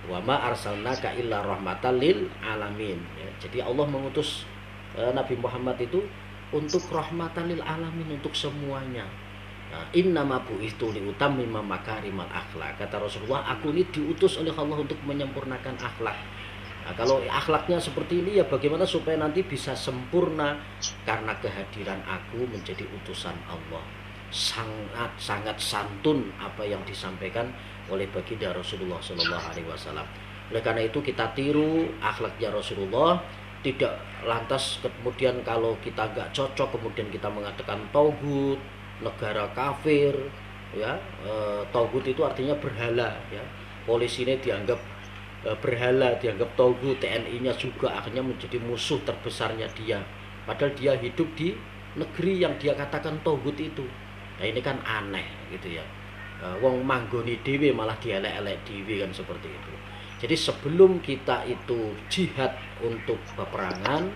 B: Wa ma arsalnaka illa rahmatan lil alamin ya. Jadi Allah mengutus Nabi Muhammad itu untuk rahmatan lil alamin, untuk semuanya. Innama bu'istu liutammima makarimal akhlak. Kata Rasulullah, aku ini diutus oleh Allah untuk menyempurnakan akhlak. Nah, kalau akhlaknya seperti ini ya bagaimana supaya nanti bisa sempurna? Karena kehadiran aku menjadi utusan Allah. Sangat santun apa yang disampaikan oleh baginda Rasulullah Shallallahu Alaihi Wasallam. Oleh karena itu kita tiru akhlaknya Rasulullah. Tidak lantas kemudian kalau kita nggak cocok kemudian kita mengatakan tauhid, negara kafir, ya. Tauhid itu artinya berhala, ya. Polisi ini dianggap berhala, dianggap tauhid, TNI-nya juga akhirnya menjadi musuh terbesarnya dia. Padahal dia hidup di negeri yang dia katakan tauhid itu. Nah ini kan aneh gitu ya. Wong manggoni dhewe malah dielek-elek dhewe kan seperti itu. Jadi sebelum kita itu jihad untuk peperangan,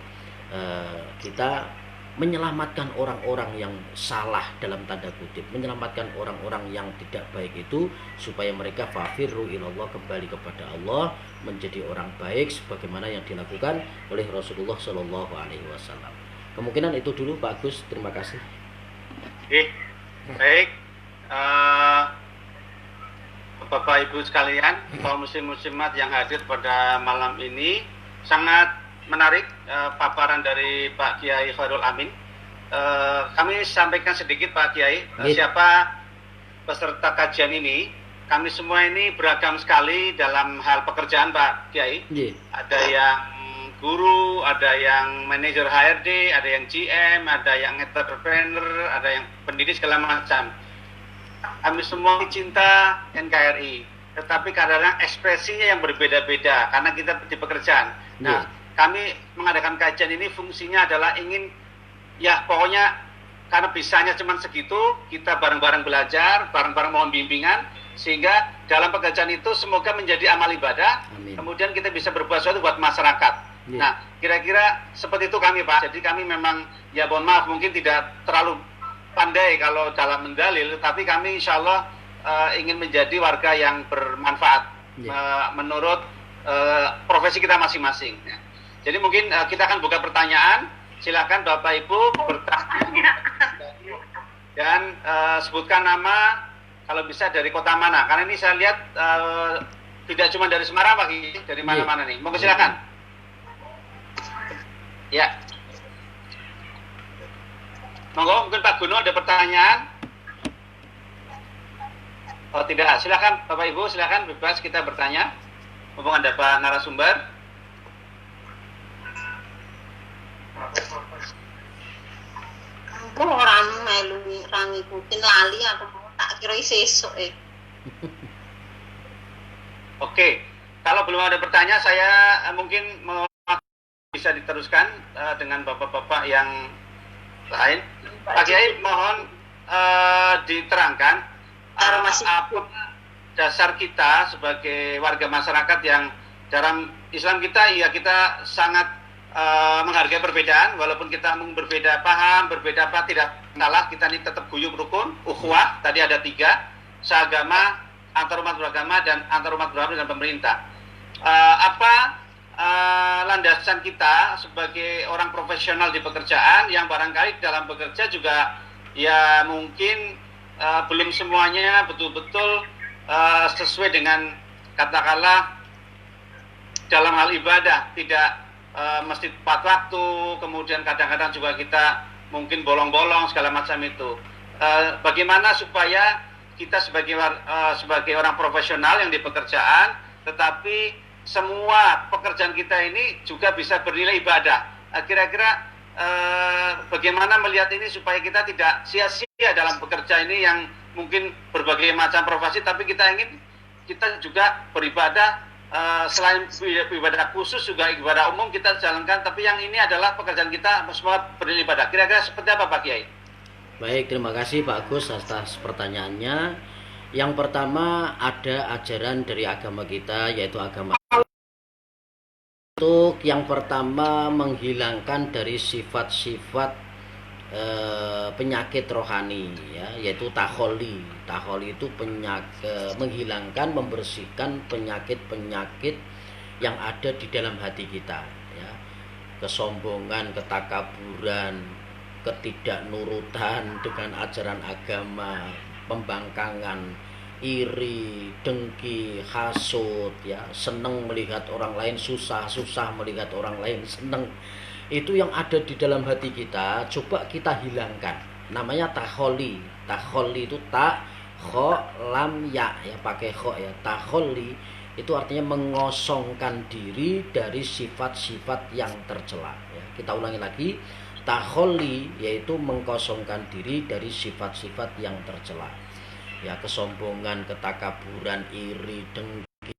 B: kita menyelamatkan orang-orang yang salah dalam tanda kutip, menyelamatkan orang-orang yang tidak baik itu supaya mereka fafirru ilallah, kembali kepada Allah, menjadi orang baik sebagaimana yang dilakukan oleh Rasulullah Shallallahu Alaihi Wasallam. Kemungkinan itu dulu Pak Agus, terima kasih.
A: Oke, baik. Eh, Bapak Ibu sekalian, kaum muslim muslimat yang hadir pada malam ini, sangat menarik paparan dari Pak Kiai Khairul Amin. Kami sampaikan sedikit Pak Kiai, siapa peserta kajian ini. Kami semua ini beragam sekali dalam hal pekerjaan Pak Kiai. Ada yang guru, ada yang manajer HRD, ada yang GM, ada yang entrepreneur, ada yang pendidik segala macam. Kami semua cinta NKRI, tetapi kadang-kadang ekspresinya yang berbeda-beda karena kita di pekerjaan. Nah, kami mengadakan kajian ini fungsinya adalah ingin, ya pokoknya karena bisanya cuma segitu, kita bareng-bareng belajar, bareng-bareng mohon bimbingan, sehingga dalam pekerjaan itu semoga menjadi amal ibadah. Amin. Kemudian kita bisa berbuat sesuatu buat masyarakat. Nah, kira-kira seperti itu kami Pak. Jadi kami memang, ya mohon maaf mungkin tidak terlalu pandai kalau dalam mendalil, tapi kami insya Allah ingin menjadi warga yang bermanfaat menurut profesi kita masing-masing. Jadi mungkin kita akan buka pertanyaan. Silakan Bapak Ibu bertanya dan sebutkan nama, kalau bisa dari kota mana. Karena ini saya lihat tidak cuma dari Semarang Pak, dari mana-mana nih. Monggo silakan. Ya. Monggo, mungkin Pak Guno ada pertanyaan? Oh tidak, silakan Bapak Ibu, silakan bebas kita bertanya. Mumpung ada Pak narasumber.
C: Aku orang melu orang ikutin lali, aku mau tak kira sesuk
A: Oke, kalau belum ada pertanyaan, saya mungkin bisa diteruskan dengan bapak-bapak yang lain. Pak Kiai mohon diterangkan apa dasar kita sebagai warga masyarakat yang dalam Islam kita, ya kita sangat menghargai perbedaan, walaupun kita berbeda paham, berbeda apa, tidak salah, kita ini tetap guyup rukun, ukhuwah, tadi ada 3, seagama, antar umat beragama, dan antar umat beragama dengan pemerintah. Landasan kita sebagai orang profesional di pekerjaan yang barangkali dalam bekerja juga ya mungkin belum semuanya betul-betul sesuai dengan katakanlah dalam hal ibadah, tidak mesti tepat waktu, kemudian kadang-kadang juga kita mungkin bolong-bolong segala macam itu. Bagaimana supaya kita sebagai orang profesional yang di pekerjaan, tetapi semua pekerjaan kita ini juga bisa bernilai ibadah. Kira-kira bagaimana melihat ini supaya kita tidak sia-sia dalam bekerja ini yang mungkin berbagai macam profesi, tapi kita ingin kita juga beribadah selain ibadah khusus juga ibadah umum kita jalankan, tapi yang ini adalah pekerjaan kita semua bernilai ibadah. Kira-kira seperti apa Pak Kiai?
B: Baik, terima kasih Pak Agus atas pertanyaannya. Yang pertama, ada ajaran dari agama kita, yaitu agama. Untuk yang pertama, menghilangkan dari sifat-sifat penyakit rohani, ya, yaitu takholi. Takholi itu menghilangkan, membersihkan penyakit-penyakit yang ada di dalam hati kita, ya. Kesombongan, ketakaburan, ketidaknurutan dengan ajaran agama, pembangkangan, iri, dengki, hasut, ya, senang melihat orang lain susah, susah melihat orang lain senang. Itu yang ada di dalam hati kita, coba kita hilangkan. Namanya takholi. Takholi itu ta, kho, lam, ya, ya pakai kho, ya. Takholi itu artinya mengosongkan diri dari sifat-sifat yang tercela, ya. Kita ulangi lagi. Takholi yaitu mengkosongkan diri dari sifat-sifat yang tercela, ya, kesombongan, ketakaburan, iri, dengki,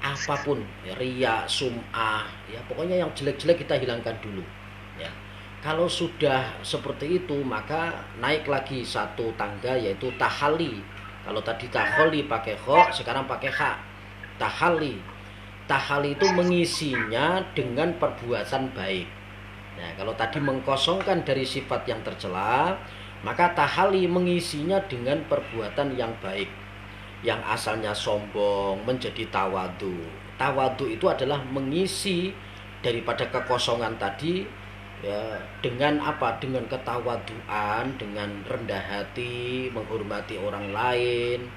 B: apapun, ya, riya, sum'ah, ya, pokoknya yang jelek-jelek kita hilangkan dulu, ya. Kalau sudah seperti itu, maka naik lagi satu tangga, yaitu tahali. Kalau tadi taholi pakai kho, sekarang pakai ha. Tahali. Tahali itu mengisinya dengan perbuatan baik. Nah, kalau tadi mengkosongkan dari sifat yang tercela, maka tahali mengisinya dengan perbuatan yang baik. Yang asalnya sombong menjadi tawadu. Tawadu itu adalah mengisi daripada kekosongan tadi ya, dengan apa? Dengan ketawaduan, dengan rendah hati, menghormati orang lain.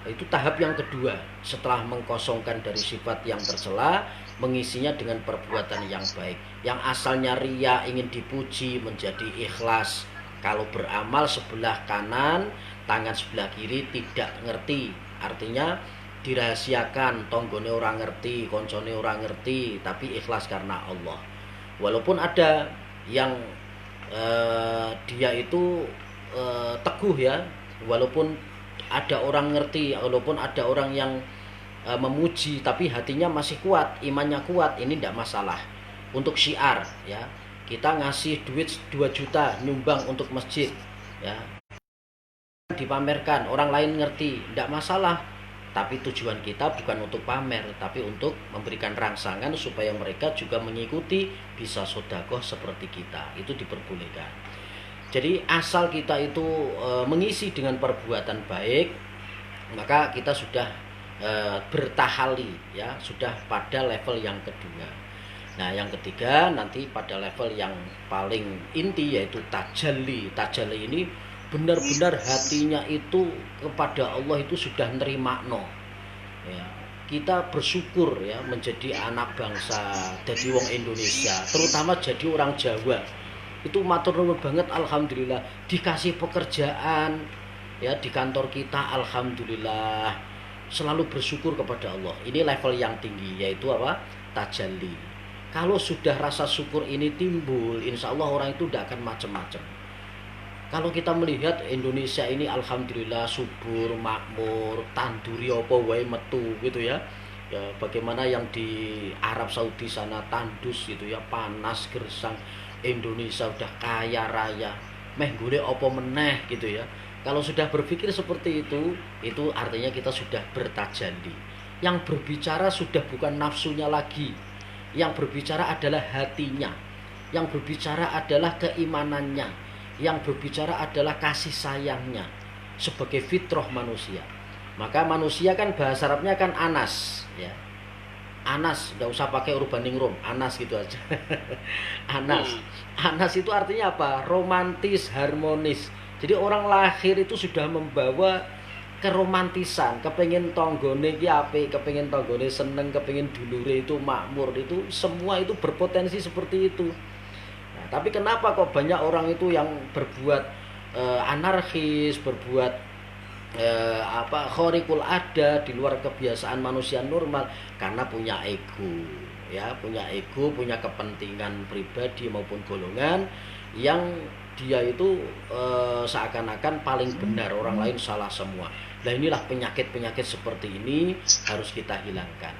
B: Itu tahap yang kedua. Setelah mengkosongkan dari sifat yang tercela, mengisinya dengan perbuatan yang baik. Yang asalnya ria, ingin dipuji, menjadi ikhlas. Kalau beramal sebelah kanan, tangan sebelah kiri tidak ngerti. Artinya dirahasiakan, tonggone orang ngerti, koncone orang ngerti, tapi ikhlas karena Allah. Walaupun ada yang dia itu teguh ya, walaupun ada orang ngerti, walaupun ada orang yang memuji, tapi hatinya masih kuat, imannya kuat, ini tidak masalah. Untuk syiar ya, kita ngasih duit 2 juta nyumbang untuk masjid ya, dipamerkan, orang lain ngerti, tidak masalah. Tapi tujuan kita bukan untuk pamer, tapi untuk memberikan rangsangan supaya mereka juga mengikuti, bisa sodakoh seperti kita. Itu diperbolehkan. Jadi asal kita itu mengisi dengan perbuatan baik, maka kita sudah bertahali ya, sudah pada level yang kedua. Nah, yang ketiga nanti pada level yang paling inti, yaitu tajalli. Tajalli ini benar-benar hatinya itu kepada Allah itu sudah nerima no ya. Kita bersyukur ya menjadi anak bangsa, jadi wong Indonesia, terutama jadi orang Jawa. Itu matur nuwun banget, alhamdulillah dikasih pekerjaan ya di kantor kita, alhamdulillah selalu bersyukur kepada Allah. Ini level yang tinggi, yaitu apa? Tajalli. Kalau sudah rasa syukur ini timbul, insya Allah orang itu tidak akan macam-macam. Kalau kita melihat Indonesia ini alhamdulillah subur, makmur, tanduri apa wae metu gitu ya. Ya, bagaimana yang di Arab Saudi sana tandus gitu ya, panas gersang. Indonesia udah kaya raya, meh golek apa meneh gitu ya. Kalau sudah berpikir seperti itu artinya kita sudah bertajalli. Yang berbicara sudah bukan nafsunya lagi. Yang berbicara adalah hatinya. Yang berbicara adalah keimanannya. Yang berbicara adalah kasih sayangnya sebagai fitrah manusia. Maka manusia kan bahasa Arabnya kan anas ya. Anas, enggak usah pakai urban ningrum, anas gitu aja. Anas. Anas itu artinya apa? Romantis, harmonis. Jadi orang lahir itu sudah membawa keromantisan, kepengen tonggone ki apik, kepengen tonggone seneng, kepengen dulure itu makmur, itu semua itu berpotensi seperti itu. Nah, tapi kenapa kok banyak orang itu yang berbuat anarkis, berbuat khorikul ada, di luar kebiasaan manusia normal? Karena punya ego ya, punya ego, punya kepentingan pribadi maupun golongan yang dia itu seakan-akan paling benar, orang lain salah semua. Nah, inilah penyakit-penyakit seperti ini harus kita hilangkan.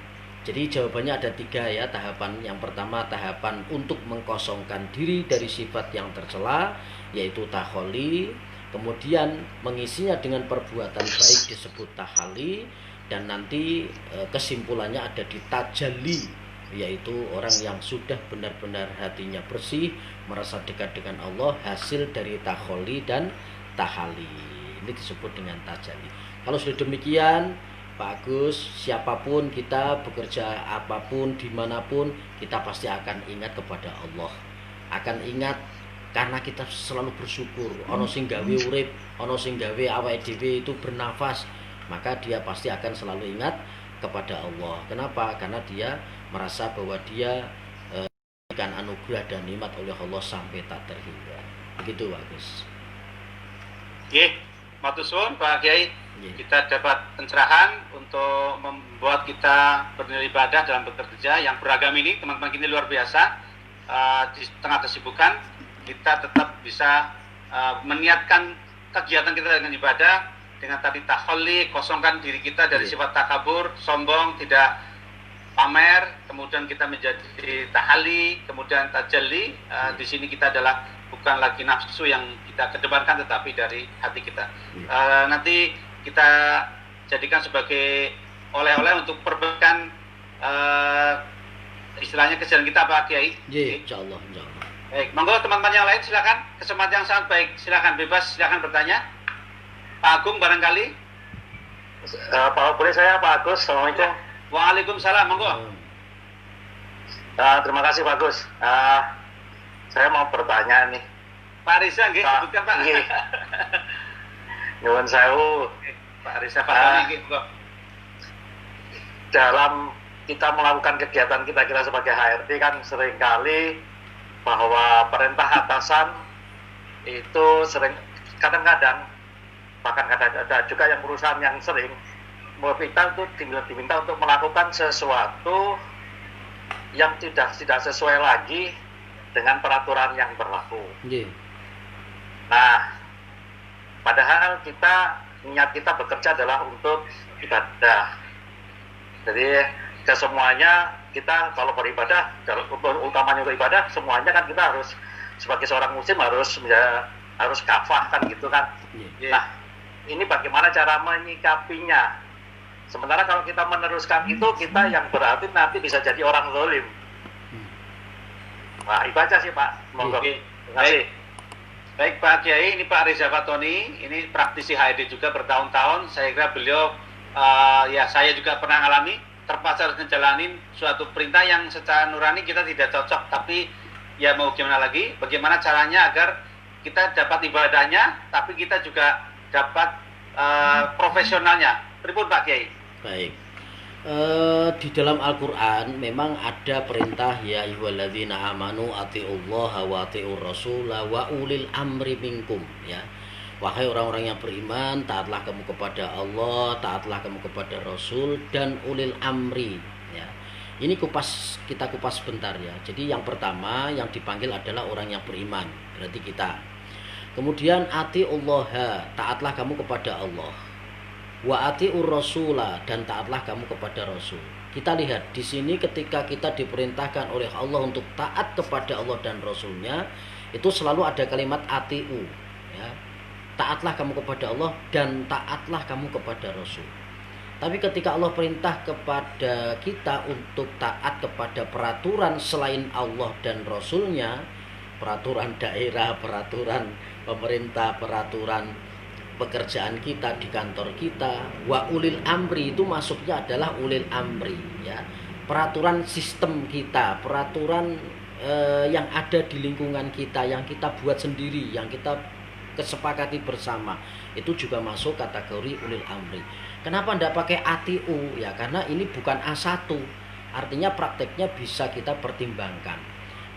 B: Jadi jawabannya ada 3 ya tahapan. Yang pertama tahapan untuk mengkosongkan diri dari sifat yang tercela, yaitu takholi. Kemudian mengisinya dengan perbuatan baik disebut tahali. Dan nanti kesimpulannya ada di tajalli, yaitu orang yang sudah benar-benar hatinya bersih, merasa dekat dengan Allah, hasil dari takholi dan tahali. Ini disebut dengan tajalli. Kalau sudah demikian Pak Agus, siapapun kita, bekerja apapun, dimanapun, kita pasti akan ingat kepada Allah. Akan ingat karena kita selalu bersyukur. Ono sing gawe urip, ono sing gawe awake dhewe itu bernafas, maka dia pasti akan selalu ingat kepada Allah. Kenapa? Karena dia merasa bahwa dia diberikan anugerah dan nikmat oleh Allah sampai tak terhingga. Begitu Pak Gus.
A: Nggih, matur suwun Pak Kiai. Kita dapat pencerahan untuk membuat kita bernilai ibadah dalam bekerja yang beragam ini. Teman-teman ini luar biasa. Di tengah kesibukan kita tetap bisa meniatkan kegiatan kita dengan ibadah, dengan tadi takholi, kosongkan diri kita dari sifat takabur, sombong, tidak pamer, kemudian kita menjadi tahali, kemudian tajalli. Di sini kita adalah bukan lagi nafsu yang kita kedepankan, tetapi dari hati kita. Nanti kita jadikan sebagai oleh-oleh untuk perbaikan istilahnya kesehatan kita Pak Kiai.
B: Insyaallah, insyaallah.
A: Baik, monggo teman-teman yang lain silakan. Kesempatan yang sangat baik, silakan bebas, silakan bertanya. Pak Agung barangkali.
D: Pak boleh saya Pak Agus, assalamualaikum.
A: Waalaikumsalam, monggo.
D: Terima kasih Pak Agus. Saya mau bertanya nih.
A: Pak Riza nggih,
D: Pak,
A: sebutkan Pak.
D: nggih. Nyuwun sewu.
A: Pak Riza Fatoni nggih, monggo.
D: Dalam kita melakukan kegiatan kita sebagai HRD kan seringkali bahwa perintah atasan itu sering kadang-kadang bahkan kadang ada juga yang perusahaan yang sering kita itu diminta untuk melakukan sesuatu yang tidak sesuai lagi dengan peraturan yang berlaku.
B: Nggih.
D: Nah, padahal niat kita bekerja adalah untuk ibadah. Jadi kesemuanya kita kalau beribadah, utamanya untuk ibadah, semuanya kan kita harus sebagai seorang muslim harus kafah kan gitu kan.
B: Yeah.
D: Nah, ini bagaimana cara menyikapinya? Sementara kalau kita meneruskan itu, kita yang berarti nanti bisa jadi orang zalim. Nah, itu aja sih Pak. Monggo. Terima kasih.
A: Baik Pak Kiai, ini Pak Riza Fatoni, ini praktisi HRD juga bertahun-tahun. Saya kira beliau, saya juga pernah alami, terpaksa harus ngejalanin suatu perintah yang secara nurani kita tidak cocok. Tapi ya mau gimana lagi, bagaimana caranya agar kita dapat ibadahnya, tapi kita juga dapat profesionalnya. Pripun Pak Kiai?
B: Baik. Di dalam Al-Quran memang ada perintah ya ayyuhalladzina amanu atiullaha wa atiur rasula wa ulil amri minkum, ya. Wahai orang-orang yang beriman, taatlah kamu kepada Allah, taatlah kamu kepada Rasul dan ulil amri, ya. Ini kita kupas sebentar ya. Jadi yang pertama yang dipanggil adalah orang yang beriman, berarti kita. Kemudian atiullaha, taatlah kamu kepada Allah. Wa atiur rasula, dan taatlah kamu kepada Rasul. Kita lihat di sini ketika kita diperintahkan oleh Allah untuk taat kepada Allah dan Rasulnya, itu selalu ada kalimat atiu, ya. Taatlah kamu kepada Allah dan taatlah kamu kepada Rasul. Tapi ketika Allah perintah kepada kita untuk taat kepada peraturan selain Allah dan Rasulnya, peraturan daerah, peraturan pemerintah, peraturan pekerjaan kita di kantor kita, wa ulil amri itu masuknya adalah ulil amri, ya. Peraturan sistem kita, peraturan yang ada di lingkungan kita, yang kita buat sendiri, yang kita kesepakati bersama, itu juga masuk kategori ulil amri. Kenapa tidak pakai atiu? Ya karena ini bukan A1, artinya prakteknya bisa kita pertimbangkan.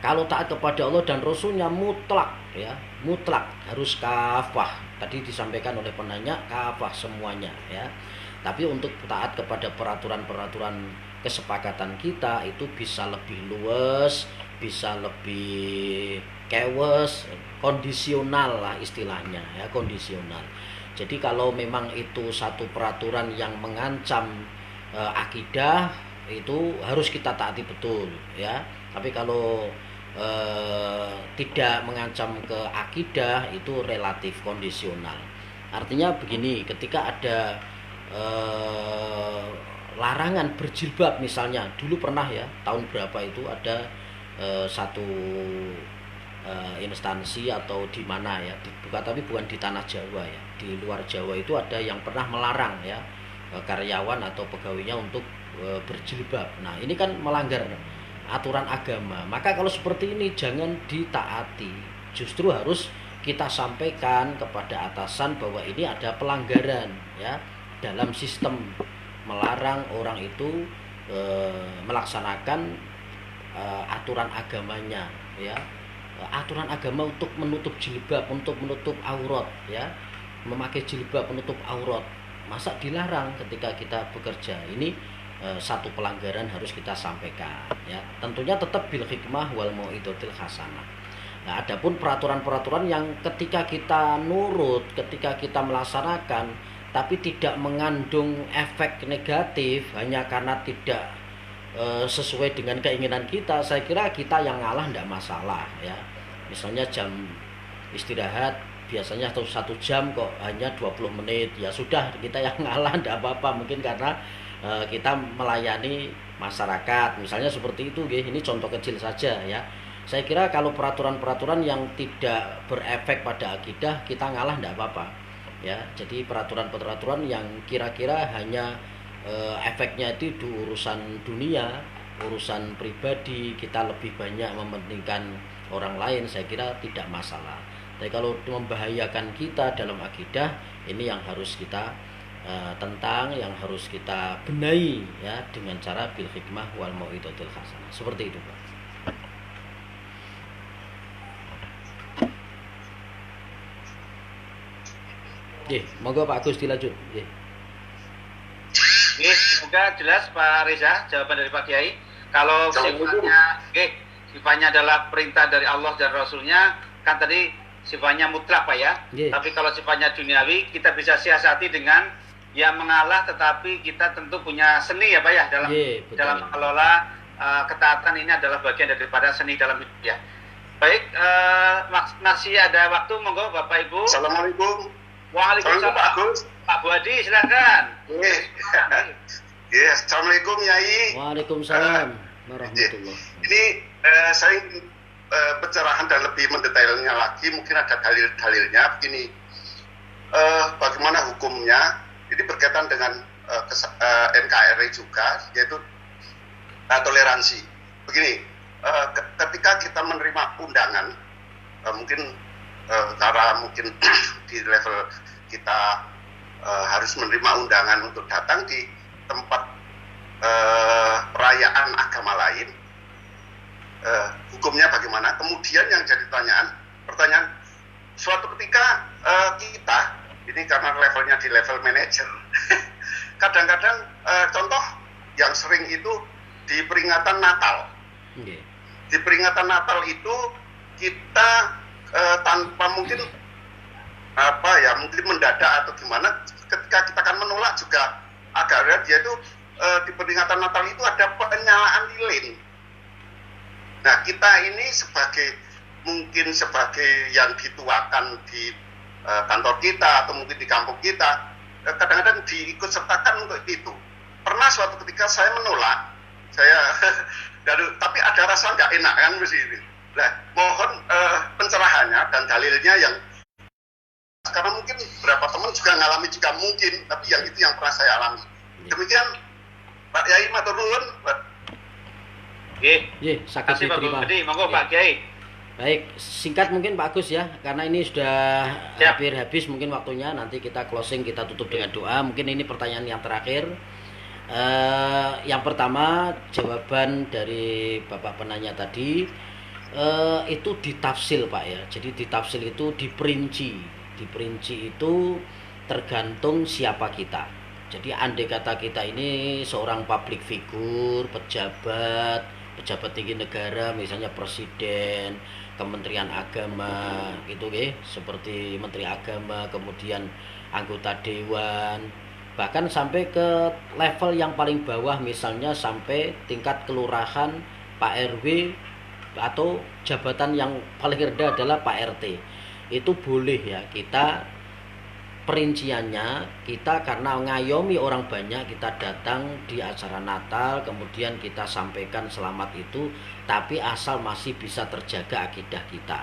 B: Kalau taat kepada Allah dan Rasulnya mutlak, ya, mutlak harus kafah. Tadi disampaikan oleh penanya kafah semuanya, ya. Tapi untuk taat kepada peraturan-peraturan kesepakatan kita itu bisa lebih luas, bisa lebih kewes, kondisional lah istilahnya, ya, kondisional. Jadi kalau memang itu satu peraturan yang mengancam akidah, itu harus kita taati betul, ya. Tapi kalau tidak mengancam ke akidah, itu relatif kondisional. Artinya begini, ketika ada larangan berjilbab misalnya, dulu pernah ya, tahun berapa itu ada satu instansi atau di mana ya, tapi bukan di tanah Jawa ya, di luar Jawa itu ada yang pernah melarang ya karyawan atau pegawainya untuk berjilbab. Nah ini kan melanggar aturan agama. Maka kalau seperti ini jangan ditaati, justru harus kita sampaikan kepada atasan bahwa ini ada pelanggaran ya dalam sistem, melarang orang itu melaksanakan aturan agamanya, ya. Aturan agama untuk menutup jilbab, untuk menutup aurat, ya, memakai jilbab menutup aurat, masa dilarang ketika kita bekerja? Ini satu pelanggaran harus kita sampaikan, ya. Tentunya tetap bil hikmah wal mau'izatil hasanah. Nah, adapun peraturan-peraturan yang ketika kita nurut, ketika kita melaksanakan tapi tidak mengandung efek negatif hanya karena tidak sesuai dengan keinginan kita, saya kira kita yang ngalah tidak masalah, ya. Misalnya jam istirahat biasanya 1 jam kok hanya 20 menit, ya sudah kita yang ngalah tidak apa-apa, mungkin karena kita melayani masyarakat misalnya seperti itu, ini contoh kecil saja ya. Saya kira kalau peraturan-peraturan yang tidak berefek pada akidah kita ngalah tidak apa-apa ya. Jadi peraturan-peraturan yang kira-kira hanya efeknya itu di urusan dunia, urusan pribadi, kita lebih banyak mementingkan orang lain, saya kira tidak masalah. Tapi kalau membahayakan kita dalam akidah, ini yang harus kita tentang, yang harus kita benahi ya, dengan cara bil hikmah wal mau'izatil hasanah. Seperti itu, Pak. Monggo Pak Agus dilanjut.
A: Semoga jelas Pak Reza jawaban dari Pak Kiai. Kalau sifatnya adalah perintah dari Allah dan Rasulnya, kan tadi sifatnya mutlak Pak ya. Tapi kalau sifatnya duniawi, kita bisa siasati dengan yang mengalah, tetapi kita tentu punya seni ya Pak ya dalam mengelola ketaatan. Ini adalah bagian daripada seni dalam hidup ya. Baik, masih ada waktu, monggo Bapak Ibu.
E: Assalamualaikum.
A: Waalaikumsalam. Pak Buadi silakan.
E: Assalamualaikum Yai.
B: Waalaikumsalam warahmatullahi.
E: Ini saya ingin pencerahan dan lebih mendetailnya lagi, mungkin ada dalil-dalilnya begini. Bagaimana hukumnya? Ini berkaitan dengan NKRI juga, yaitu toleransi. Begini, ketika kita menerima undangan, mungkin cara mungkin di level kita harus menerima undangan untuk datang di tempat perayaan agama lain, hukumnya bagaimana? Kemudian yang jadi pertanyaan, suatu ketika kita ini karena levelnya di level manajer, kadang-kadang contoh yang sering itu di peringatan Natal. Di peringatan Natal itu kita tanpa mungkin mungkin mendadak atau gimana, ketika kita akan menolak juga agak berat, yaitu di peringatan Natal itu ada penyalaan lilin. Nah, kita ini mungkin sebagai yang dituakan di kantor kita atau mungkin di kampung kita, kadang-kadang diikut sertakan untuk itu. Pernah suatu ketika saya menolak, tapi ada rasa nggak enak kan mesti. Nah, mohon pencerahannya dan dalilnya yang karena mungkin beberapa teman juga ngalami juga mungkin, tapi yang itu yang pernah saya alami. Demikian Pak Yai, matur nuwun.
B: Sakit diterima.
A: Monggo Pak Kiai.
B: Baik, singkat mungkin Pak Agus ya, karena ini sudah hampir habis mungkin waktunya. Nanti kita closing, kita tutup dengan doa. Mungkin ini pertanyaan yang terakhir. Yang pertama, jawaban dari Bapak penanya tadi, itu ditafsil Pak ya. Jadi ditafsil itu diperinci. Diperinci itu tergantung siapa kita. Jadi andai kata kita ini seorang public figure, pejabat tinggi negara, misalnya presiden, Kementerian Agama gitu seperti Menteri Agama, kemudian anggota dewan, bahkan sampai ke level yang paling bawah, misalnya sampai tingkat kelurahan, Pak RW, atau jabatan yang paling rendah adalah Pak RT. Itu boleh ya, kita perinciannya kita karena ngayomi orang banyak, kita datang di acara Natal, kemudian kita sampaikan selamat itu, tapi asal masih bisa terjaga akidah kita.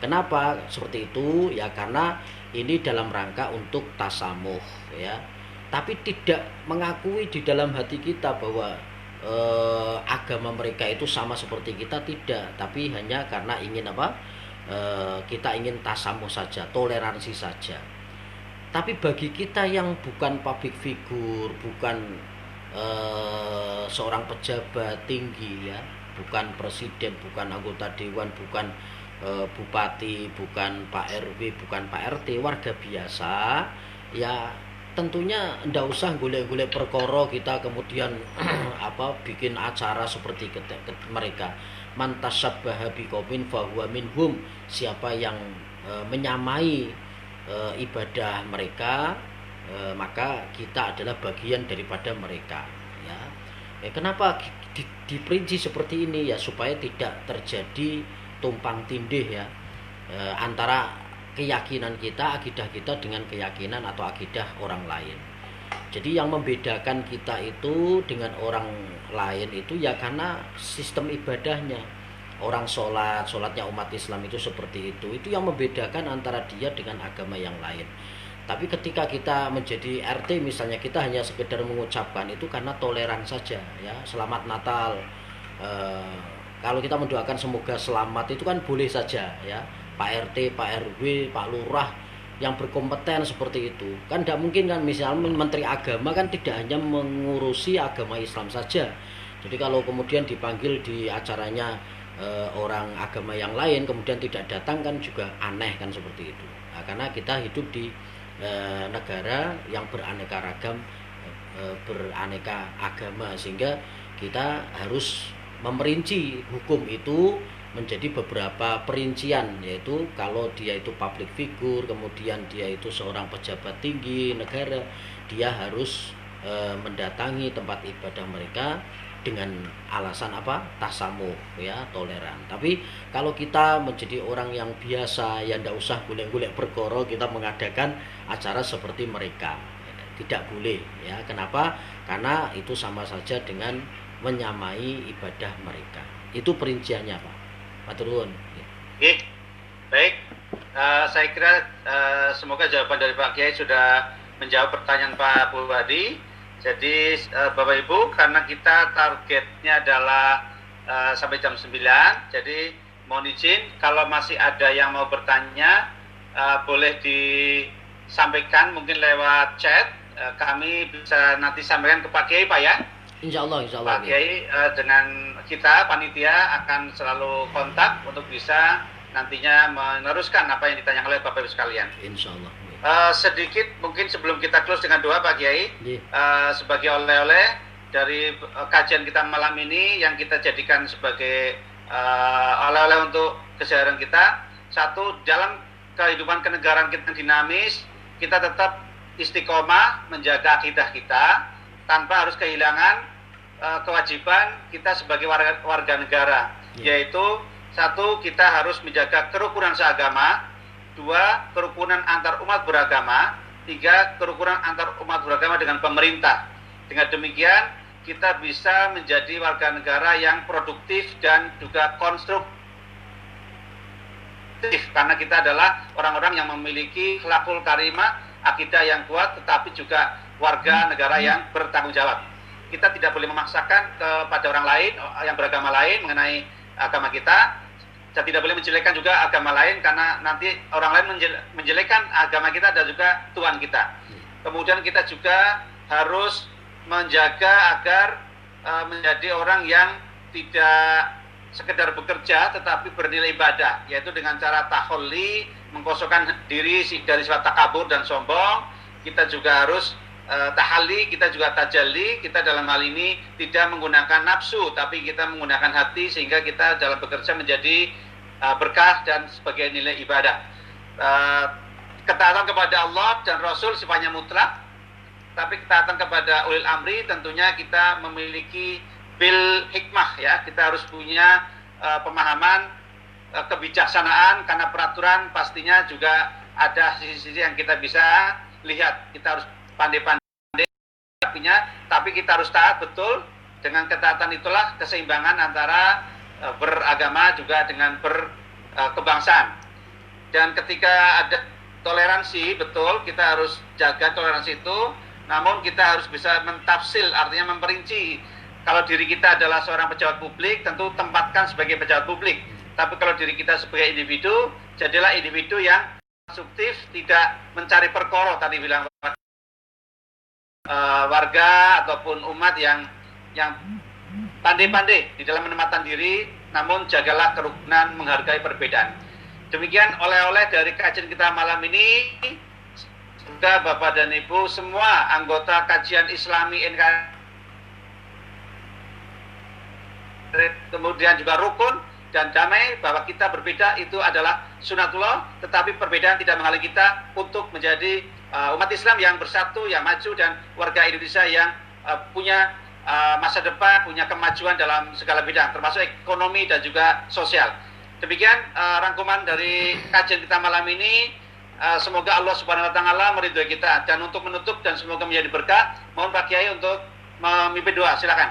B: Kenapa seperti itu? Ya karena ini dalam rangka untuk tasamuh ya. Tapi tidak mengakui di dalam hati kita bahwa agama mereka itu sama seperti kita, tidak. Tapi hanya karena ingin kita ingin tasamuh saja, toleransi saja. Tapi bagi kita yang bukan public figure, bukan seorang pejabat tinggi ya, bukan presiden, bukan anggota dewan, bukan bupati, bukan Pak RW, bukan Pak RT, warga biasa, ya tentunya ndak usah golek-golek perkara kita kemudian bikin acara seperti mereka. Man tasyabbaha biqaumin fahuwa minhum. Siapa yang menyamai ibadah mereka, maka kita adalah bagian daripada mereka ya. Kenapa diperinci seperti ini ya, supaya tidak terjadi tumpang tindih ya antara keyakinan kita, akidah kita dengan keyakinan atau akidah orang lain. Jadi yang membedakan kita itu dengan orang lain itu ya karena sistem ibadahnya. Orang sholatnya umat Islam itu seperti itu yang membedakan antara dia dengan agama yang lain. Tapi ketika kita menjadi RT misalnya, kita hanya sekedar mengucapkan itu karena toleran saja ya, selamat Natal, Kalau kita mendoakan semoga selamat itu kan boleh saja ya. Pak RT, Pak RW, Pak Lurah yang berkompeten seperti itu. Kan tidak mungkin kan misalnya Menteri Agama kan tidak hanya mengurusi agama Islam saja. Jadi kalau kemudian dipanggil di acaranya orang agama yang lain kemudian tidak datang kan juga aneh kan seperti itu. Nah, karena kita hidup di negara yang beraneka ragam, beraneka agama, sehingga kita harus memerinci hukum itu menjadi beberapa perincian, yaitu kalau dia itu public figure, kemudian dia itu seorang pejabat tinggi negara, dia harus mendatangi tempat ibadah mereka dengan alasan apa? Tasamuh, ya, toleran. Tapi kalau kita menjadi orang yang biasa, ya ndak usah golek-golek perkara, kita mengadakan acara seperti mereka. Tidak boleh, ya. Kenapa? Karena itu sama saja dengan menyamai ibadah mereka. Itu perinciannya, Pak. Matur nuwun.
A: Oke, baik. Saya kira semoga jawaban dari Pak Kiai sudah menjawab pertanyaan Pak Purwadi. Jadi Bapak Ibu, karena kita targetnya adalah sampai jam 9, jadi mohon izin kalau masih ada yang mau bertanya boleh disampaikan mungkin lewat chat. Kami bisa nanti sampaikan ke Pak Kiai, Pak ya.
B: Insya Allah.
A: Pak Kiai dengan kita panitia akan selalu kontak untuk bisa nantinya meneruskan apa yang ditanyakan oleh Bapak Ibu sekalian.
B: Insya Allah.
A: Sedikit mungkin sebelum kita close dengan doa Pak Kiai, sebagai oleh-oleh dari kajian kita malam ini yang kita jadikan sebagai oleh-oleh untuk keseharian kita. Satu, dalam kehidupan kenegaraan kita dinamis, kita tetap istiqomah menjaga akidah kita tanpa harus kehilangan kewajiban kita sebagai warga negara, yaitu satu, kita harus menjaga kerukunan seagama, dua, kerukunan antar umat beragama, tiga, kerukunan antar umat beragama dengan pemerintah. Dengan demikian kita bisa menjadi warga negara yang produktif dan juga konstruktif, karena kita adalah orang-orang yang memiliki akhlakul karimah, akidah yang kuat, tetapi juga warga negara yang bertanggung jawab. Kita tidak boleh memaksakan kepada orang lain yang beragama lain mengenai agama kita. Kita tidak boleh menjelekkan juga agama lain, karena nanti orang lain menjelekkan agama kita dan juga Tuhan kita. Kemudian kita juga harus menjaga agar menjadi orang yang tidak sekedar bekerja tetapi bernilai ibadah, yaitu dengan cara taholli, mengkosongkan diri dari sifat takabur dan sombong. Kita juga harus tahalli, kita juga tajalli. Kita dalam hal ini tidak menggunakan nafsu, tapi kita menggunakan hati, sehingga kita dalam bekerja menjadi berkah dan sebagai nilai ibadah. Ketaatan kepada Allah dan Rasul sifatnya mutlak, tapi ketaatan kepada ulil amri tentunya kita memiliki bil hikmah, ya. Kita harus punya pemahaman kebijaksanaan, karena peraturan pastinya juga ada sisi-sisi yang kita bisa lihat. Kita harus pandai-pandai, tapi kita harus taat betul. Dengan ketaatan itulah keseimbangan antara beragama juga dengan berkebangsaan. Dan ketika ada toleransi, betul, kita harus jaga toleransi itu, namun kita harus bisa mentafsil, artinya memperinci. Kalau diri kita adalah seorang pejabat publik, tentu tempatkan sebagai pejabat publik. Tapi kalau diri kita sebagai individu, jadilah individu yang konstruktif, tidak mencari perkara, tadi bilang warga ataupun umat yang pandai-pandai di dalam menempatkan diri, namun jagalah kerukunan, menghargai perbedaan. Demikian oleh-oleh dari kajian kita malam ini. Semoga Bapak dan Ibu semua anggota kajian Islami NKRI, kemudian juga rukun dan damai, bahwa kita berbeda itu adalah sunatullah, tetapi perbedaan tidak menghalangi kita untuk menjadi umat Islam yang bersatu, yang maju, dan warga Indonesia yang punya masa depan, punya kemajuan dalam segala bidang, termasuk ekonomi dan juga sosial. Demikian rangkuman dari kajian kita malam ini. Semoga Allah Subhanahu wa taala meridhoi kita. Dan untuk menutup dan semoga menjadi berkah, mohon Pak Kiai untuk memimpin doa, silakan.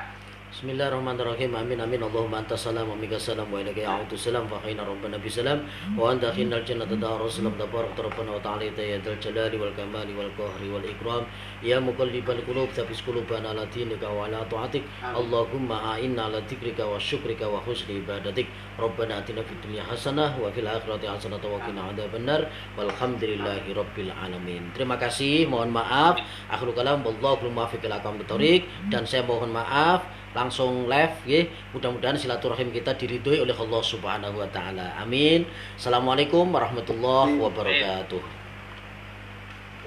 B: Bismillahirrahmanirrahim. Amin amin. Allahumma anta salam wa minka salam wa ilaika ya'udu salam fa khayna rabbana bisalam wa anta khinal jannata dar salam tabarak rabbana wa ta'ala ya dzal jalali wal kamali wal qahri wal ikram ya muqallibal qulub tsabbit qulubana ala dinika wa ala ta'atik. Allahumma a'inna ala dzikrika wa syukrika wa husni ibadatik. Rabbana atina fid dunya hasanah wa fil akhirati hasanah wa qina adzabannar. Walhamdulillahi rabbil alamin. Terima kasih, mohon maaf. Akhirul kalam wallahu muwaffiq ila aqwamit thoriq, dan saya mohon maaf langsung live ya. Mudah-mudahan silaturahim kita diridhoi oleh Allah Subhanahu wa taala. Amin. Assalamualaikum warahmatullahi wabarakatuh.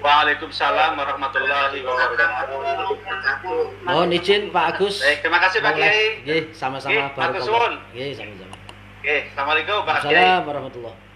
A: Waalaikumsalam warahmatullahi wabarakatuh.
B: Mohon izin Pak Agus.
A: Baik, terima kasih Pak Kiai.
B: Nggih, sama-sama
A: Nggih, matur suwun.
B: Nggih, sama-sama.
A: Oke, assalamualaikum Pak Kiai.
B: Assalamualaikum warahmatullahi